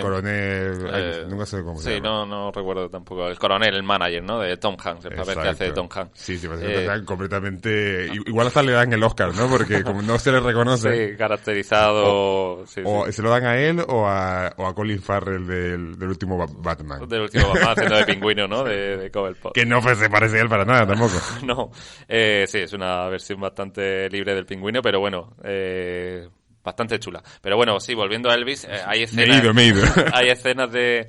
coronel, nunca sé cómo se llama. Sí, no recuerdo tampoco. El coronel, el manager, ¿no? De Tom Hanks, el papel que hace de Tom Hanks. Sí, parece que está completamente... Igual hasta le dan el Oscar, ¿no? Porque como no se le reconoce... Sí, caracterizado... O se lo dan a él o a Colin Farrell del último Batman. Del último Batman haciendo de pingüino, ¿no? De Cobblepot. Que no se parece a él para nada tampoco. No. Sí, es una versión bastante libre del pingüino, pero bueno... bastante chula. Pero bueno, sí, volviendo a Elvis, hay escenas... Me he ido. Hay escenas de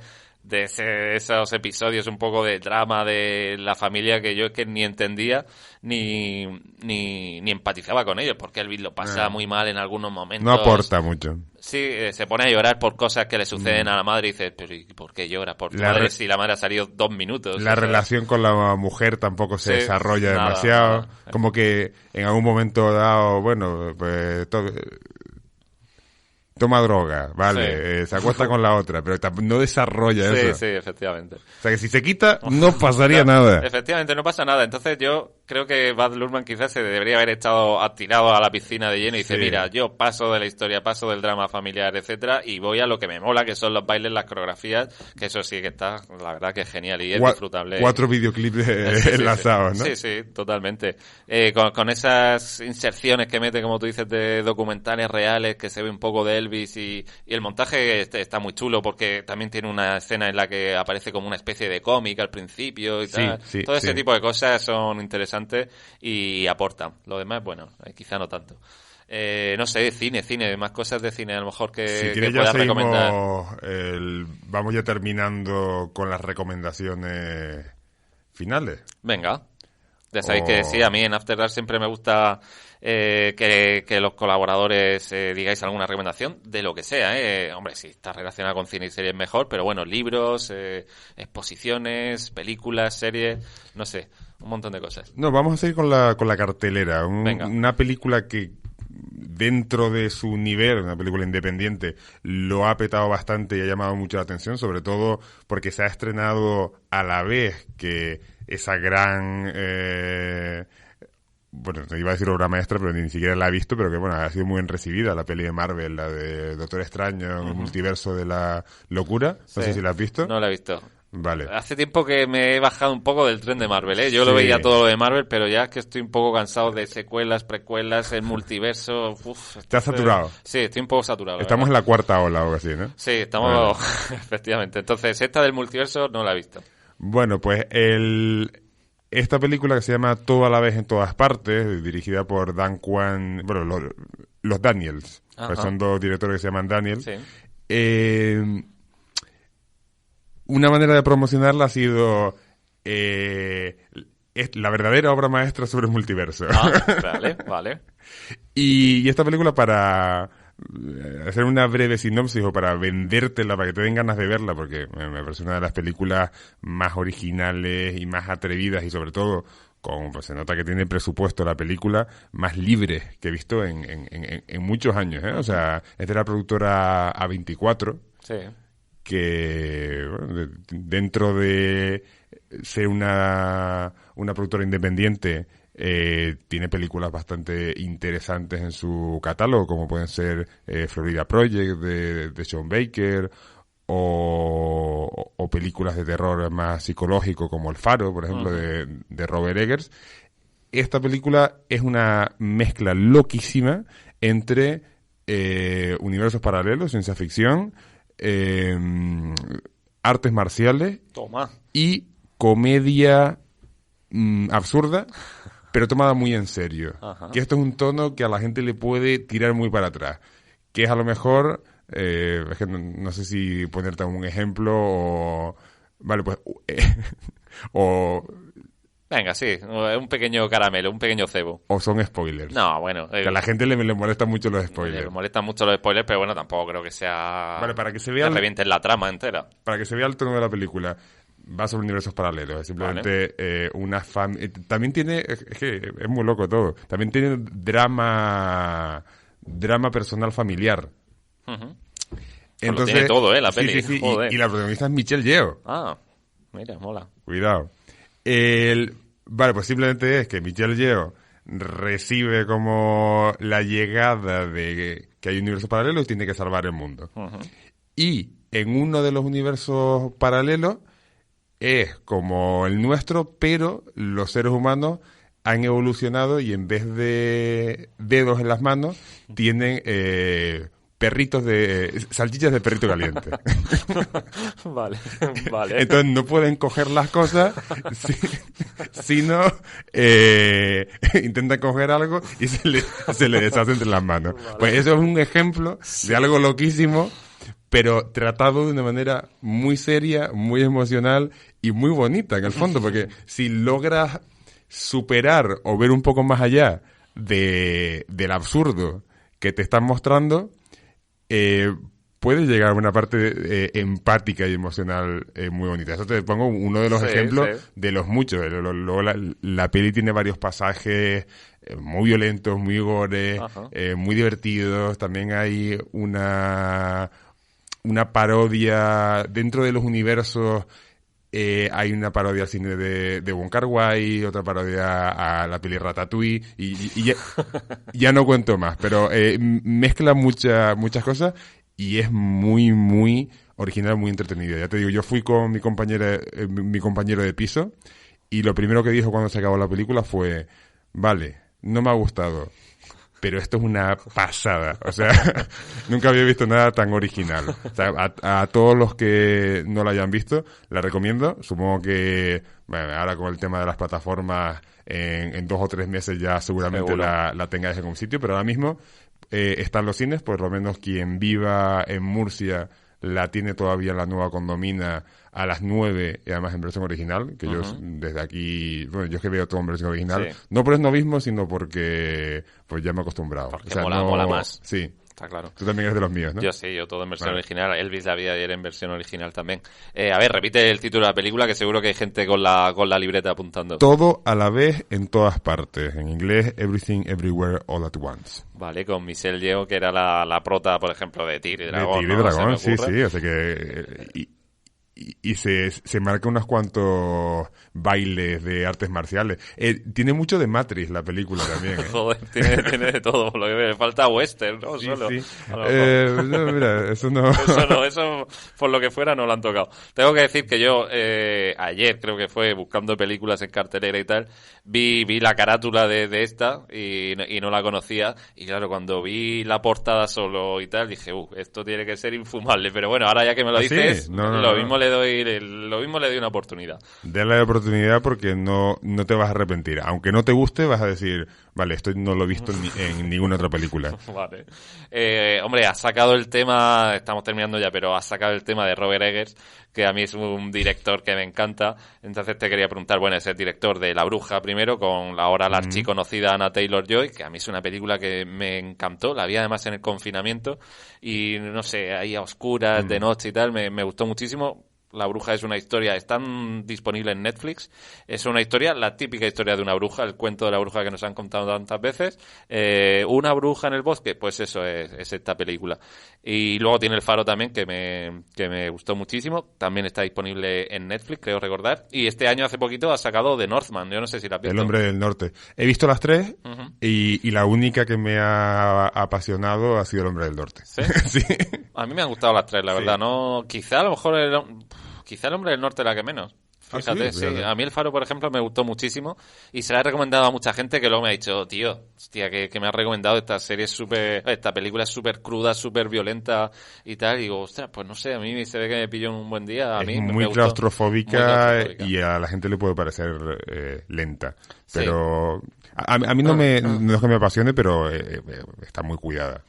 esos episodios un poco de drama de la familia que yo es que ni entendía ni empatizaba con ellos, porque Elvis lo pasa muy mal en algunos momentos. No aporta mucho. Sí, se pone a llorar por cosas que le suceden a la madre y dice, pero ¿y por qué lloras? Por tu madre si la madre ha salido 2 minutos. La relación con la mujer tampoco se desarrolla demasiado. Nada. Como que en algún momento dado, bueno, pues... Toma droga, vale, se acuesta con la otra, pero no desarrolla eso. Sí, efectivamente. O sea que si se quita, no pasaría nada. Efectivamente, no pasa nada. Entonces yo creo que Baz Luhrmann quizás se debería haber estado tirado a la piscina de lleno y dice, Sí. mira, yo paso de la historia, paso del drama familiar, etcétera, y voy a lo que me mola, que son los bailes, las coreografías, que eso sí que está, la verdad que es genial y es disfrutable. 4 videoclips Sí, enlazados, ¿no? Sí, sí, totalmente. Con esas inserciones que mete, como tú dices, de documentales reales, que se ve un poco de Elvis y el montaje está muy chulo porque también tiene una escena en la que aparece como una especie de cómic al principio y Sí, tal. sí, Todo ese sí. tipo de cosas son interesantes y aportan. Lo demás, bueno, quizá no tanto. No sé, cine, más cosas de cine a lo mejor Si que quieres ya puedas recomendar. vamos ya terminando con las recomendaciones finales. Venga. Ya sabéis que sí, a mí en After Dark siempre me gusta que los colaboradores digáis alguna recomendación de lo que sea. Hombre, si está relacionada con cine y series mejor, pero bueno, libros, exposiciones, películas, series, no sé, un montón de cosas. No, vamos a seguir con la cartelera. Venga. Una película que dentro de su nivel, una película independiente, lo ha petado bastante y ha llamado mucho la atención, sobre todo porque se ha estrenado a la vez que esa gran... bueno, iba a decir obra maestra, pero ni siquiera la he visto, pero que bueno, ha sido muy bien recibida la peli de Marvel, la de Doctor Extraño, el multiverso de la locura. No Sí. sé si la has visto. No la he visto. Vale. Hace tiempo que me he bajado un poco del tren de Marvel, ¿eh? Yo lo Sí. veía todo lo de Marvel, pero ya es que estoy un poco cansado de secuelas, precuelas, el multiverso. Uf, ¿Te has saturado? Sí, estoy un poco saturado. Estamos en ¿verdad? la cuarta ola o algo así, ¿no? Sí, estamos... Bueno. Efectivamente. Entonces, esta del multiverso no la he visto. Bueno, pues esta película que se llama Todo a la vez en todas partes, dirigida por Dan Kwan, bueno, los Daniels, Ajá. pues son 2 directores que se llaman Daniels. Sí. Una manera de promocionarla ha sido la verdadera obra maestra sobre el multiverso. Vale. Y esta película, para hacer una breve sinopsis o para vendértela, para que te den ganas de verla, porque me parece una de las películas más originales y más atrevidas y sobre todo, pues se nota que tiene presupuesto la película, más libre que he visto en muchos años, ¿eh? O sea, es de la productora A24, Sí. que bueno, dentro de ser una productora independiente, tiene películas bastante interesantes en su catálogo, como pueden ser Florida Project de Sean Baker, o películas de terror más psicológico como El Faro, por ejemplo, de Robert Eggers. Esta película es una mezcla loquísima entre universos paralelos, ciencia ficción, artes marciales Toma. y comedia absurda, pero tomada muy en serio. Ajá. Que esto es un tono que a la gente le puede tirar muy para atrás. Que es a lo mejor, es que no sé si ponerte un ejemplo o... Vale, pues... o Venga, sí, un pequeño caramelo, un pequeño cebo. o son spoilers. No, bueno. Que a la gente le molestan mucho los Me spoilers. molestan mucho los spoilers, pero bueno, tampoco creo que sea... Vale, para que se que vea... revienten la trama entera. Para que se vea el tono de la película, va sobre universos paralelos. Es simplemente una familia... También tiene... Es que es muy loco todo. También tiene drama personal familiar. Ujú. Entonces, tiene todo, la sí, peli. sí, sí. Joder. Y la protagonista es Michelle Yeoh. Ah, mira, mola. Cuidado. Vale, pues simplemente es que Michelle Yeoh recibe como la llegada de que hay un universo paralelo y tiene que salvar el mundo. Ujú. Y en uno de los universos paralelos es como el nuestro, pero los seres humanos han evolucionado y en vez de dedos en las manos tienen salchichas de perrito caliente. Vale. Entonces no pueden coger las cosas, sino intentan coger algo y se le deshace entre las manos. Vale. Pues eso es un ejemplo de algo loquísimo, pero tratado de una manera muy seria, muy emocional y muy bonita en el fondo, porque si logras superar o ver un poco más allá del absurdo que te están mostrando, puede llegar a una parte empática y emocional muy bonita. Eso te pongo uno de los ejemplos de los muchos. Luego la peli tiene varios pasajes muy violentos, muy gore, muy divertidos. También hay una parodia dentro de los universos. Hay una parodia al cine de Wong Kar-wai, otra parodia a la peli Ratatouille, y ya no cuento más, pero mezcla muchas cosas y es muy, muy original, muy entretenido. Ya te digo, yo fui con mi compañero de piso y lo primero que dijo cuando se acabó la película fue, vale, no me ha gustado, pero esto es una pasada. O sea, nunca había visto nada tan original. O sea, a todos los que no la hayan visto, la recomiendo. Supongo que, bueno, ahora con el tema de las plataformas, en 2 o 3 meses ya seguramente la tengáis en algún sitio, pero ahora mismo está en los cines, por lo menos quien viva en Murcia la tiene todavía en la nueva Condomina a las 9, y además en versión original, que yo desde aquí, bueno, yo es que veo todo en versión original, no por esnovismo, sino porque pues ya me he acostumbrado. Porque o sea, mola más. Sí. Está claro. Tú también eres de los míos, ¿no? Yo sí, yo todo en versión original. Elvis la vi ayer en versión original también. A ver, repite el título de la película, que seguro que hay gente con la libreta apuntando. Todo a la vez, en todas partes. En inglés, Everything, Everywhere, All at Once. Vale, con Michelle Yeoh, que era la prota, por ejemplo, de Tigre y Dragón. De Tigre y Dragón, sí. O sea que... Y se marca unos cuantos bailes de artes marciales. Tiene mucho de Matrix la película también. Joder, tiene de todo. Lo que me falta western, ¿no? Sí, solo. Sí. No, mira, eso no. Eso por lo que fuera no lo han tocado. Tengo que decir que yo ayer, creo que fue, buscando películas en cartelera y tal, vi la carátula de esta y no la conocía. Y claro, cuando vi la portada solo y tal, dije, esto tiene que ser infumable. Pero bueno, ahora ya que me lo dices, ¿sí? Lo mismo le doy una oportunidad. Dale la oportunidad porque no te vas a arrepentir. Aunque no te guste, vas a decir, vale, esto no lo he visto en ninguna otra película. Vale. Hombre, has sacado el tema, estamos terminando ya, pero has sacado el tema de Robert Eggers, que a mí es un director que me encanta. Entonces te quería preguntar, bueno, es el director de La Bruja primero, con ahora la archiconocida Anna Taylor-Joy, que a mí es una película que me encantó. La vi además en el confinamiento y, no sé, ahí a oscuras, de noche y tal, me gustó muchísimo. La Bruja es una historia, está disponible en Netflix, es una historia, la típica historia de una bruja, el cuento de la bruja que nos han contado tantas veces. Una bruja en el bosque, pues eso es esta película. Y luego tiene El Faro también, que me gustó muchísimo, también está disponible en Netflix, creo recordar. Y este año, hace poquito, ha sacado The Northman, yo no sé si la has visto. El Hombre del Norte. He visto las 3 y la única que me ha apasionado ha sido El Hombre del Norte. ¿Sí? Sí. A mí me han gustado las 3, la verdad. No, quizá a lo mejor El Hombre del Norte la que menos. Fíjate, sí. A mí El Faro, por ejemplo, me gustó muchísimo y se la he recomendado a mucha gente que luego me ha dicho, tío, hostia, que me ha recomendado esta película es súper cruda, súper violenta y tal. Y digo, ostras, pues no sé, a mí se ve que me pilló en un buen día. A mí muy me claustrofóbica y a la gente le puede parecer lenta. Pero a mí no es que me apasione, pero está muy cuidada.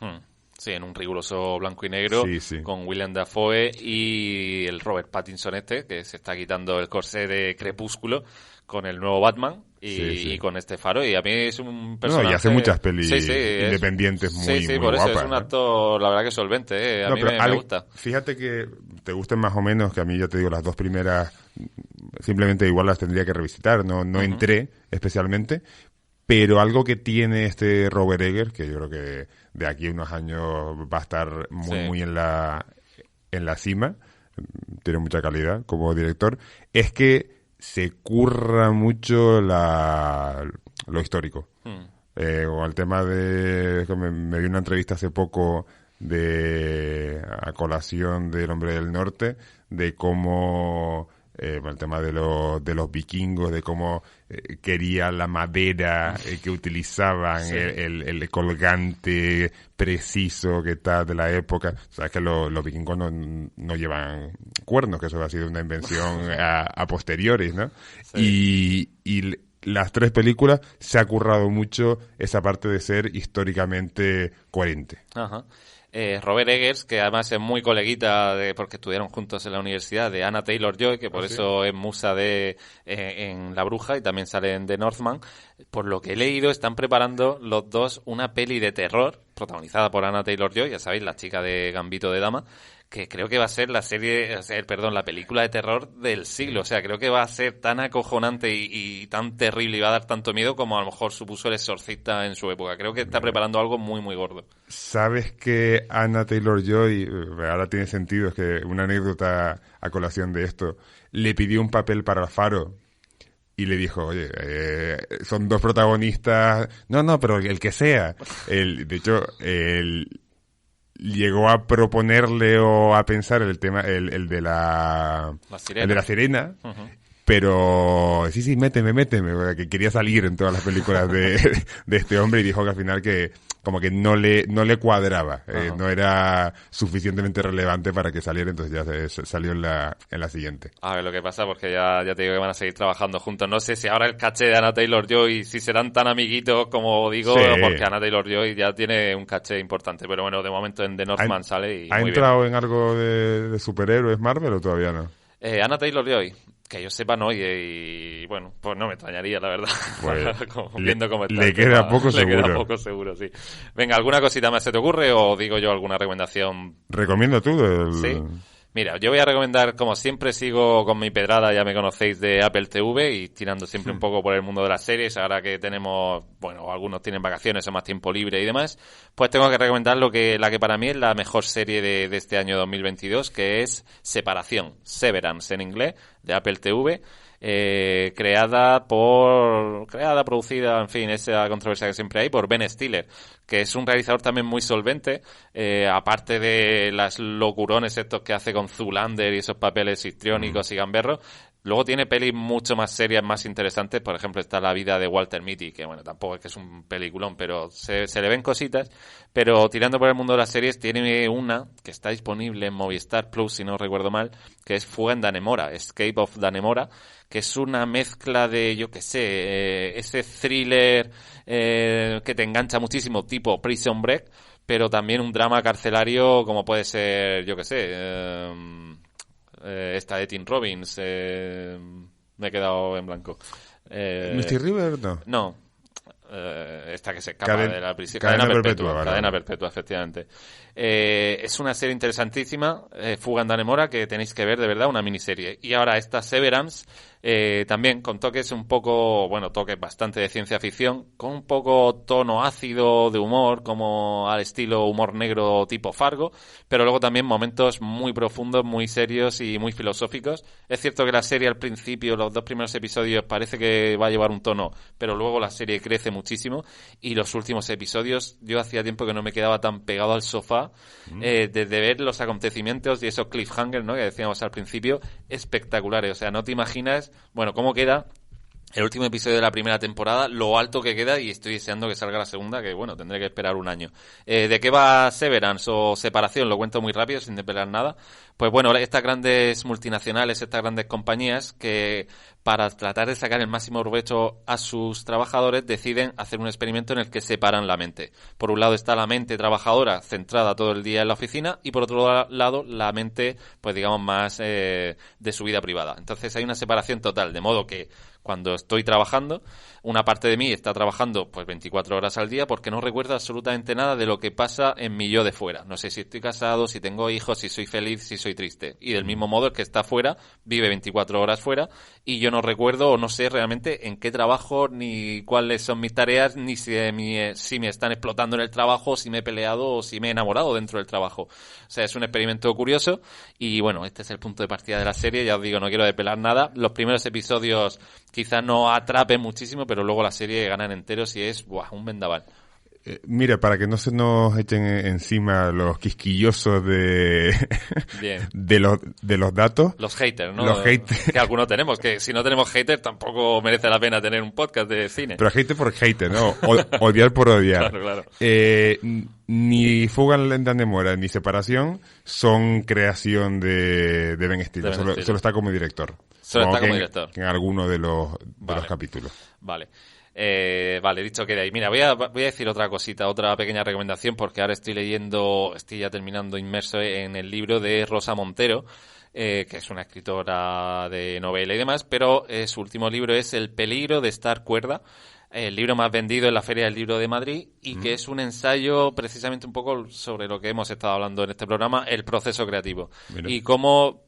Sí, en un riguroso blanco y negro, con Willem Dafoe y el Robert Pattinson que se está quitando el corsé de Crepúsculo con el nuevo Batman y con este Faro. Y a mí es un personaje... No, y hace muchas pelis independientes muy por guapas. Eso es un actor, la verdad, que solvente. A mí me gusta. Fíjate que te gusten más o menos, que a mí, ya te digo, las 2 primeras simplemente igual las tendría que revisitar. No entré especialmente. Pero algo que tiene este Robert Eggers, que yo creo que de aquí a unos años va a estar muy en la cima, tiene mucha calidad como director, es que se curra mucho lo histórico. Con el tema me vi una entrevista hace poco a colación del Hombre del Norte, de cómo... el tema de los vikingos, de cómo quería la madera que utilizaban, el colgante preciso que tal de la época. Sabes que los vikingos no llevan cuernos, que eso ha sido una invención a posteriores, ¿no? Sí. Y las 3 películas se ha currado mucho esa parte de ser históricamente coherente. Ajá. Robert Eggers, que además es muy coleguita porque estudiaron juntos en la universidad, de Anna Taylor-Joy, que por eso es musa en La Bruja y también sale en The Northman. Por lo que he leído, están preparando los dos una peli de terror protagonizada por Anna Taylor-Joy, ya sabéis, la chica de Gambito de Dama, que creo que va a ser la la película de terror del siglo. O sea, creo que va a ser tan acojonante y tan terrible y va a dar tanto miedo como a lo mejor supuso El Exorcista en su época. Creo que está preparando algo muy, muy gordo. ¿Sabes que Anya Taylor-Joy, ahora tiene sentido, es que una anécdota a colación de esto, le pidió un papel para Faro y le dijo, oye, son dos protagonistas, no, pero el que sea. De hecho, llegó a proponerle o a pensar el tema, el de la Sirena. El de la Sirena, Uh-huh. pero sí, méteme, que quería salir en todas las películas de este hombre y dijo que al final que como que no le cuadraba, Uh-huh. no era suficientemente relevante para que saliera, entonces ya salió en la siguiente. A ver lo que pasa, porque ya te digo que van a seguir trabajando juntos. No sé si ahora el caché de Anya Taylor-Joy, si serán tan amiguitos como digo, Sí. porque Anya Taylor-Joy ya tiene un caché importante. Pero bueno, de momento en The Northman sale y ¿Ha muy entrado en algo de superhéroes Marvel o todavía no? bien. Anya Taylor-Joy, que yo sepa no, y bueno, pues no me extrañaría, la verdad. Pues, Viendo cómo está le el queda tema, poco le seguro. queda poco seguro, sí. Venga, ¿alguna cosita más se te ocurre o digo yo alguna recomendación? ¿Recomiendo tú? Sí. Mira, yo voy a recomendar, como siempre sigo con mi pedrada, ya me conocéis, de Apple TV y tirando siempre un poco por el mundo de las series, ahora que tenemos, bueno, algunos tienen vacaciones o más tiempo libre y demás, pues tengo que recomendar la que para mí es la mejor serie de este año 2022, que es Separación, Severance en inglés, de Apple TV. Producida, en fin, esa controversia que siempre hay, por Ben Stiller, que es un realizador también muy solvente, aparte de las locurones estos que hace con Zoolander y esos papeles histriónicos y gamberros. Luego tiene pelis mucho más serias, más interesantes. Por ejemplo, está La vida de Walter Mitty, que bueno, tampoco es que es un peliculón, pero se le ven cositas. Pero tirando por el mundo de las series, tiene una que está disponible en Movistar Plus, si no recuerdo mal, que es Fuga en Dannemora, Escape of Dannemora, que es una mezcla de, yo qué sé, ese thriller que te engancha muchísimo, tipo Prison Break, pero también un drama carcelario como puede ser, yo qué sé, esta de Tim Robbins, me he quedado en blanco. ¿Misty River? No. No. Esta que se escapa de la prisión. Cadena perpetua. Vale. Cadena perpetua, efectivamente. Es una serie interesantísima, Fuga en Dannemora, que tenéis que ver, de verdad, una miniserie. Y ahora esta Severance, también con toques un poco, bueno, toques bastante de ciencia ficción, con un poco tono ácido de humor, como al estilo humor negro tipo Fargo, pero luego también momentos muy profundos, muy serios y muy filosóficos. Es cierto que la serie al principio, los 2 primeros episodios, parece que va a llevar un tono, pero luego la serie crece muchísimo y los últimos episodios, yo hacía tiempo que no me quedaba tan pegado al sofá, desde ver los acontecimientos y esos cliffhangers, ¿no?, que decíamos al principio, espectaculares. O sea, no te imaginas, bueno, cómo queda el último episodio de la primera temporada, lo alto que queda, y estoy deseando que salga la segunda, que bueno, tendré que esperar un año. ¿De qué va Severance o Separación? Lo cuento muy rápido, sin desvelar nada. Pues bueno, estas grandes multinacionales, estas grandes compañías que para tratar de sacar el máximo provecho a sus trabajadores deciden hacer un experimento en el que separan la mente. Por un lado está la mente trabajadora centrada todo el día en la oficina y por otro lado la mente, pues digamos, más de su vida privada. Entonces hay una separación total, de modo que cuando estoy trabajando, una parte de mí está trabajando pues 24 horas al día porque no recuerda absolutamente nada de lo que pasa en mi yo de fuera. No sé si estoy casado, si tengo hijos, si soy feliz, si soy triste. Y del mismo modo el que está fuera vive 24 horas fuera y yo no recuerdo o no sé realmente en qué trabajo, ni cuáles son mis tareas, ni si me están explotando en el trabajo, si me he peleado o si me he enamorado dentro del trabajo. O sea, es un experimento curioso y bueno, este es el punto de partida de la serie. Ya os digo, no quiero desvelar nada. Los primeros episodios quizás no atrapen muchísimo, pero luego la serie ganan enteros y es un vendaval. Mira, para que no se nos echen encima los quisquillosos de los datos. Los haters, ¿no? Los haters. Que algunos tenemos, que si no tenemos haters tampoco merece la pena tener un podcast de cine. Pero hater por hater, ¿no? Odiar por odiar. Claro. Ni Fuga en Dannemora ni Separación son creación de Ben Stiller. Solo está como director. Solo está como director. En alguno de los capítulos. Vale. Vale, dicho queda ahí. Mira, voy a decir otra cosita, otra pequeña recomendación, porque ahora estoy ya terminando inmerso en el libro de Rosa Montero, que es una escritora de novela y demás, pero su último libro es El peligro de estar cuerda. el libro más vendido en la Feria del Libro de Madrid y que es un ensayo precisamente un poco sobre lo que hemos estado hablando en este programa, el proceso creativo. Mira. Y cómo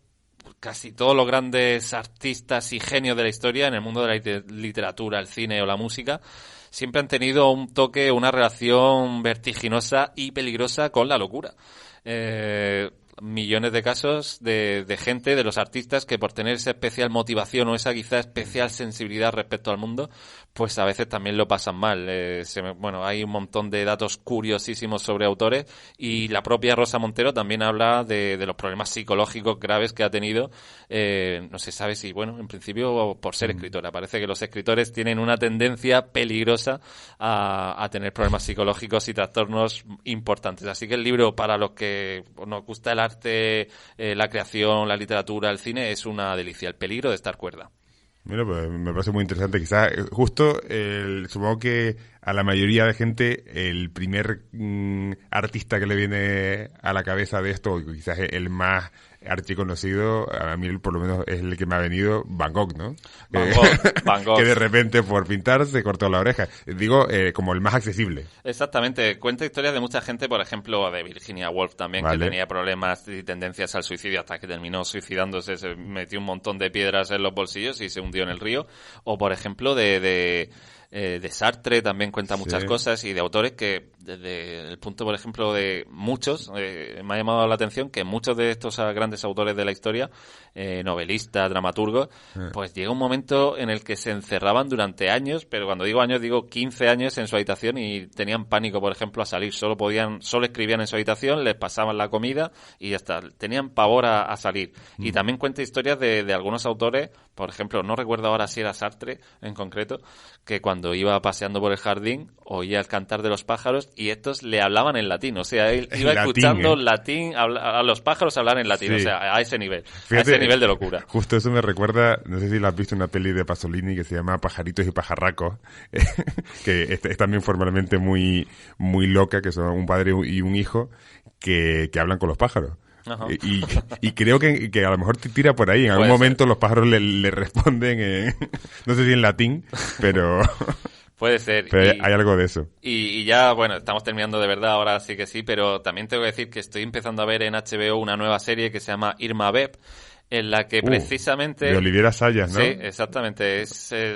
casi todos los grandes artistas y genios de la historia en el mundo de la literatura, el cine o la música siempre han tenido un toque, una relación vertiginosa y peligrosa con la locura. Millones de casos de gente, de los artistas, que por tener esa especial motivación o esa quizá especial sensibilidad respecto al mundo, pues a veces también lo pasan mal. Hay un montón de datos curiosísimos sobre autores y la propia Rosa Montero también habla de los problemas psicológicos graves que ha tenido. No se sabe si, en principio por ser escritora. Parece que los escritores tienen una tendencia peligrosa a tener problemas psicológicos y trastornos importantes. Así que el libro, para los que nos gusta el arte, la creación, la literatura, el cine, es una delicia. El peligro de estar cuerda. Mira, pues me parece muy interesante. Quizás justo, supongo que a la mayoría de gente el primer artista que le viene a la cabeza de esto, quizás el más archiconocido, a mí por lo menos es el que me ha venido, Van Gogh, ¿no? Van Gogh. Que de repente por pintar se cortó la oreja. Digo, como el más accesible. Exactamente. Cuenta historias de mucha gente, por ejemplo, de Virginia Woolf también, que tenía problemas y tendencias al suicidio hasta que terminó suicidándose, se metió un montón de piedras en los bolsillos y se hundió en el río. O, por ejemplo, de Sartre también cuenta muchas cosas, y de autores que desde el punto, por ejemplo, de muchos, me ha llamado la atención que muchos de estos grandes autores de la historia, novelistas, dramaturgos, pues llega un momento en el que se encerraban durante años, pero cuando digo años digo 15 años en su habitación, y tenían pánico, por ejemplo, a salir. Solo escribían en su habitación, les pasaban la comida y ya está. Tenían pavor a salir. Y también cuenta historias de algunos autores, por ejemplo, no recuerdo ahora si era Sartre en concreto, que cuando iba paseando por el jardín oía el cantar de los pájaros y estos le hablaban en latín. O sea, él iba escuchando latín, a los pájaros hablar en latín. O sea, a ese nivel. Fíjate, a ese nivel de locura. Justo eso me recuerda, no sé si la has visto, una peli de Pasolini que se llama Pajaritos y Pajarracos, que es también formalmente muy, muy loca, que son un padre y un hijo que hablan con los pájaros. Y creo que a lo mejor te tira por ahí. En algún momento los pájaros le responden, no sé si en latín, pero... Puede ser. Pero hay algo de eso. Y ya, estamos terminando de verdad, ahora sí que sí, pero también tengo que decir que estoy empezando a ver en HBO una nueva serie que se llama Irma Vep, en la que precisamente... De Olivera Sayas, ¿no? Sí, exactamente.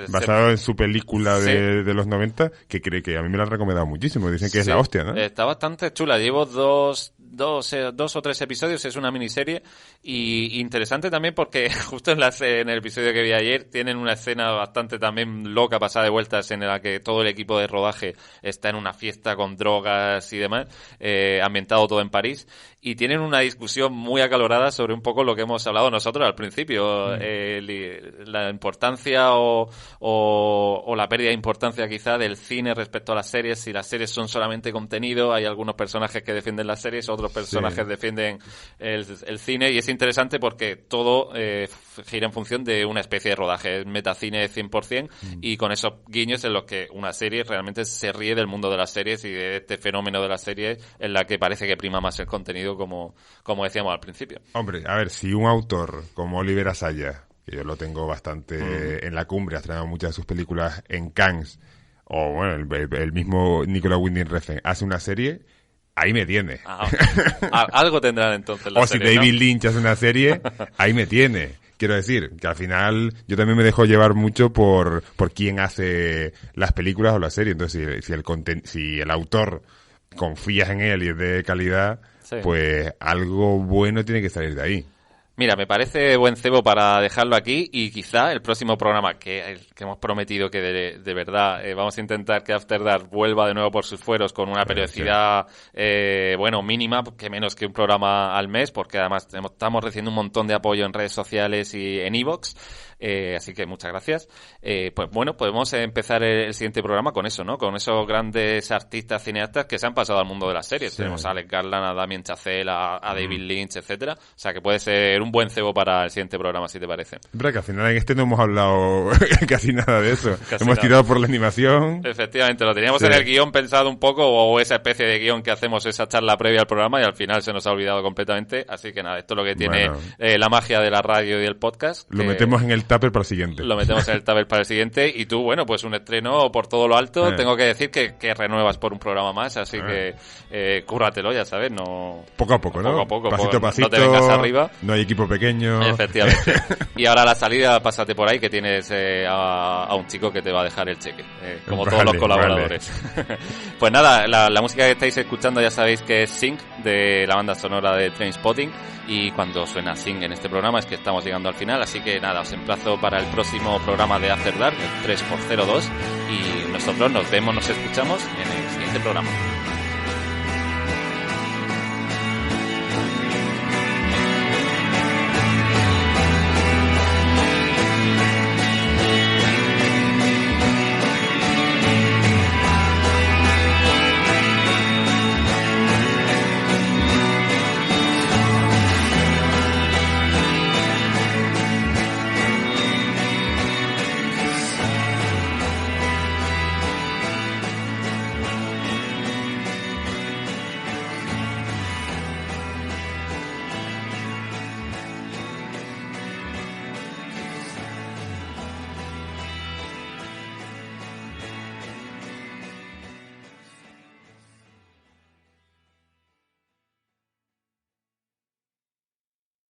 Basado en su película de los 90, que a mí me la han recomendado muchísimo. Dicen que es la hostia, ¿no? Está bastante chula. Llevo dos o tres episodios, es una miniserie, y interesante también porque justo en el episodio que vi ayer tienen una escena bastante también loca, pasada de vueltas, en la que todo el equipo de rodaje está en una fiesta con drogas y demás, ambientado todo en París, y tienen una discusión muy acalorada sobre un poco lo que hemos hablado nosotros al principio, la importancia o la pérdida de importancia quizá del cine respecto a las series. Si las series son solamente contenido, hay algunos personajes que defienden las series, otros personajes defienden el cine, y es interesante porque todo gira en función de una especie de rodaje, es metacine 100%, y con esos guiños en los que una serie realmente se ríe del mundo de las series y de este fenómeno de las series en la que parece que prima más el contenido, como decíamos al principio. Hombre, a ver, si un autor como Olivera Sayas, que yo lo tengo bastante en la cumbre, ha estrenado muchas de sus películas en Cannes, o el mismo Nicolas Winding Refn hace una serie, ahí me tiene. Algo tendrán entonces la o serie, si David ¿no? Lynch hace una serie, ahí me tiene. Quiero decir, que al final yo también me dejo llevar mucho por quién hace las películas o las series. Entonces, si el autor confías en él y es de calidad, pues algo bueno tiene que salir de ahí. Mira, me parece buen cebo para dejarlo aquí, y quizá el próximo programa que hemos prometido que de verdad vamos a intentar que After Dark vuelva de nuevo por sus fueros con una periodicidad mínima, que menos que un programa al mes, porque además estamos recibiendo un montón de apoyo en redes sociales y en iVoox. Así que muchas gracias. Podemos empezar el siguiente programa con eso, ¿no? Con esos grandes artistas, cineastas que se han pasado al mundo de las series. Sí. Tenemos a Alex Garland, a Damien Chazelle, a David Lynch, etcétera. O sea que puede ser un buen cebo para el siguiente programa, si te parece. Pero que al final en este no hemos hablado casi nada de eso. Hemos tirado por la animación. Efectivamente, lo teníamos en el guión pensado un poco, o esa especie de guión que hacemos, esa charla previa al programa, y al final se nos ha olvidado completamente. Así que nada, esto es lo que tiene la magia de la radio y el podcast. Lo metemos en el el tupper para el siguiente. Lo metemos en el tupper para el siguiente. Y tú, bueno, pues un estreno por todo lo alto. Tengo que decir que renuevas por un programa más, así que cúrratelo, ya sabes, no... Poco a poco, ¿no? Poco a poco, pasito a pasito. No te vengas arriba. No hay equipo pequeño. Efectivamente. Y ahora a la salida, pásate por ahí, que tienes a un chico que te va a dejar el cheque, como todos los colaboradores. Vale. Pues nada, la música que estáis escuchando ya sabéis que es Sync, de la banda sonora de Trainspotting, y cuando suena Sync en este programa es que estamos llegando al final, así que nada, os emplazo para el próximo programa de After Dark, el 3x02, y nosotros nos vemos, nos escuchamos en el siguiente programa.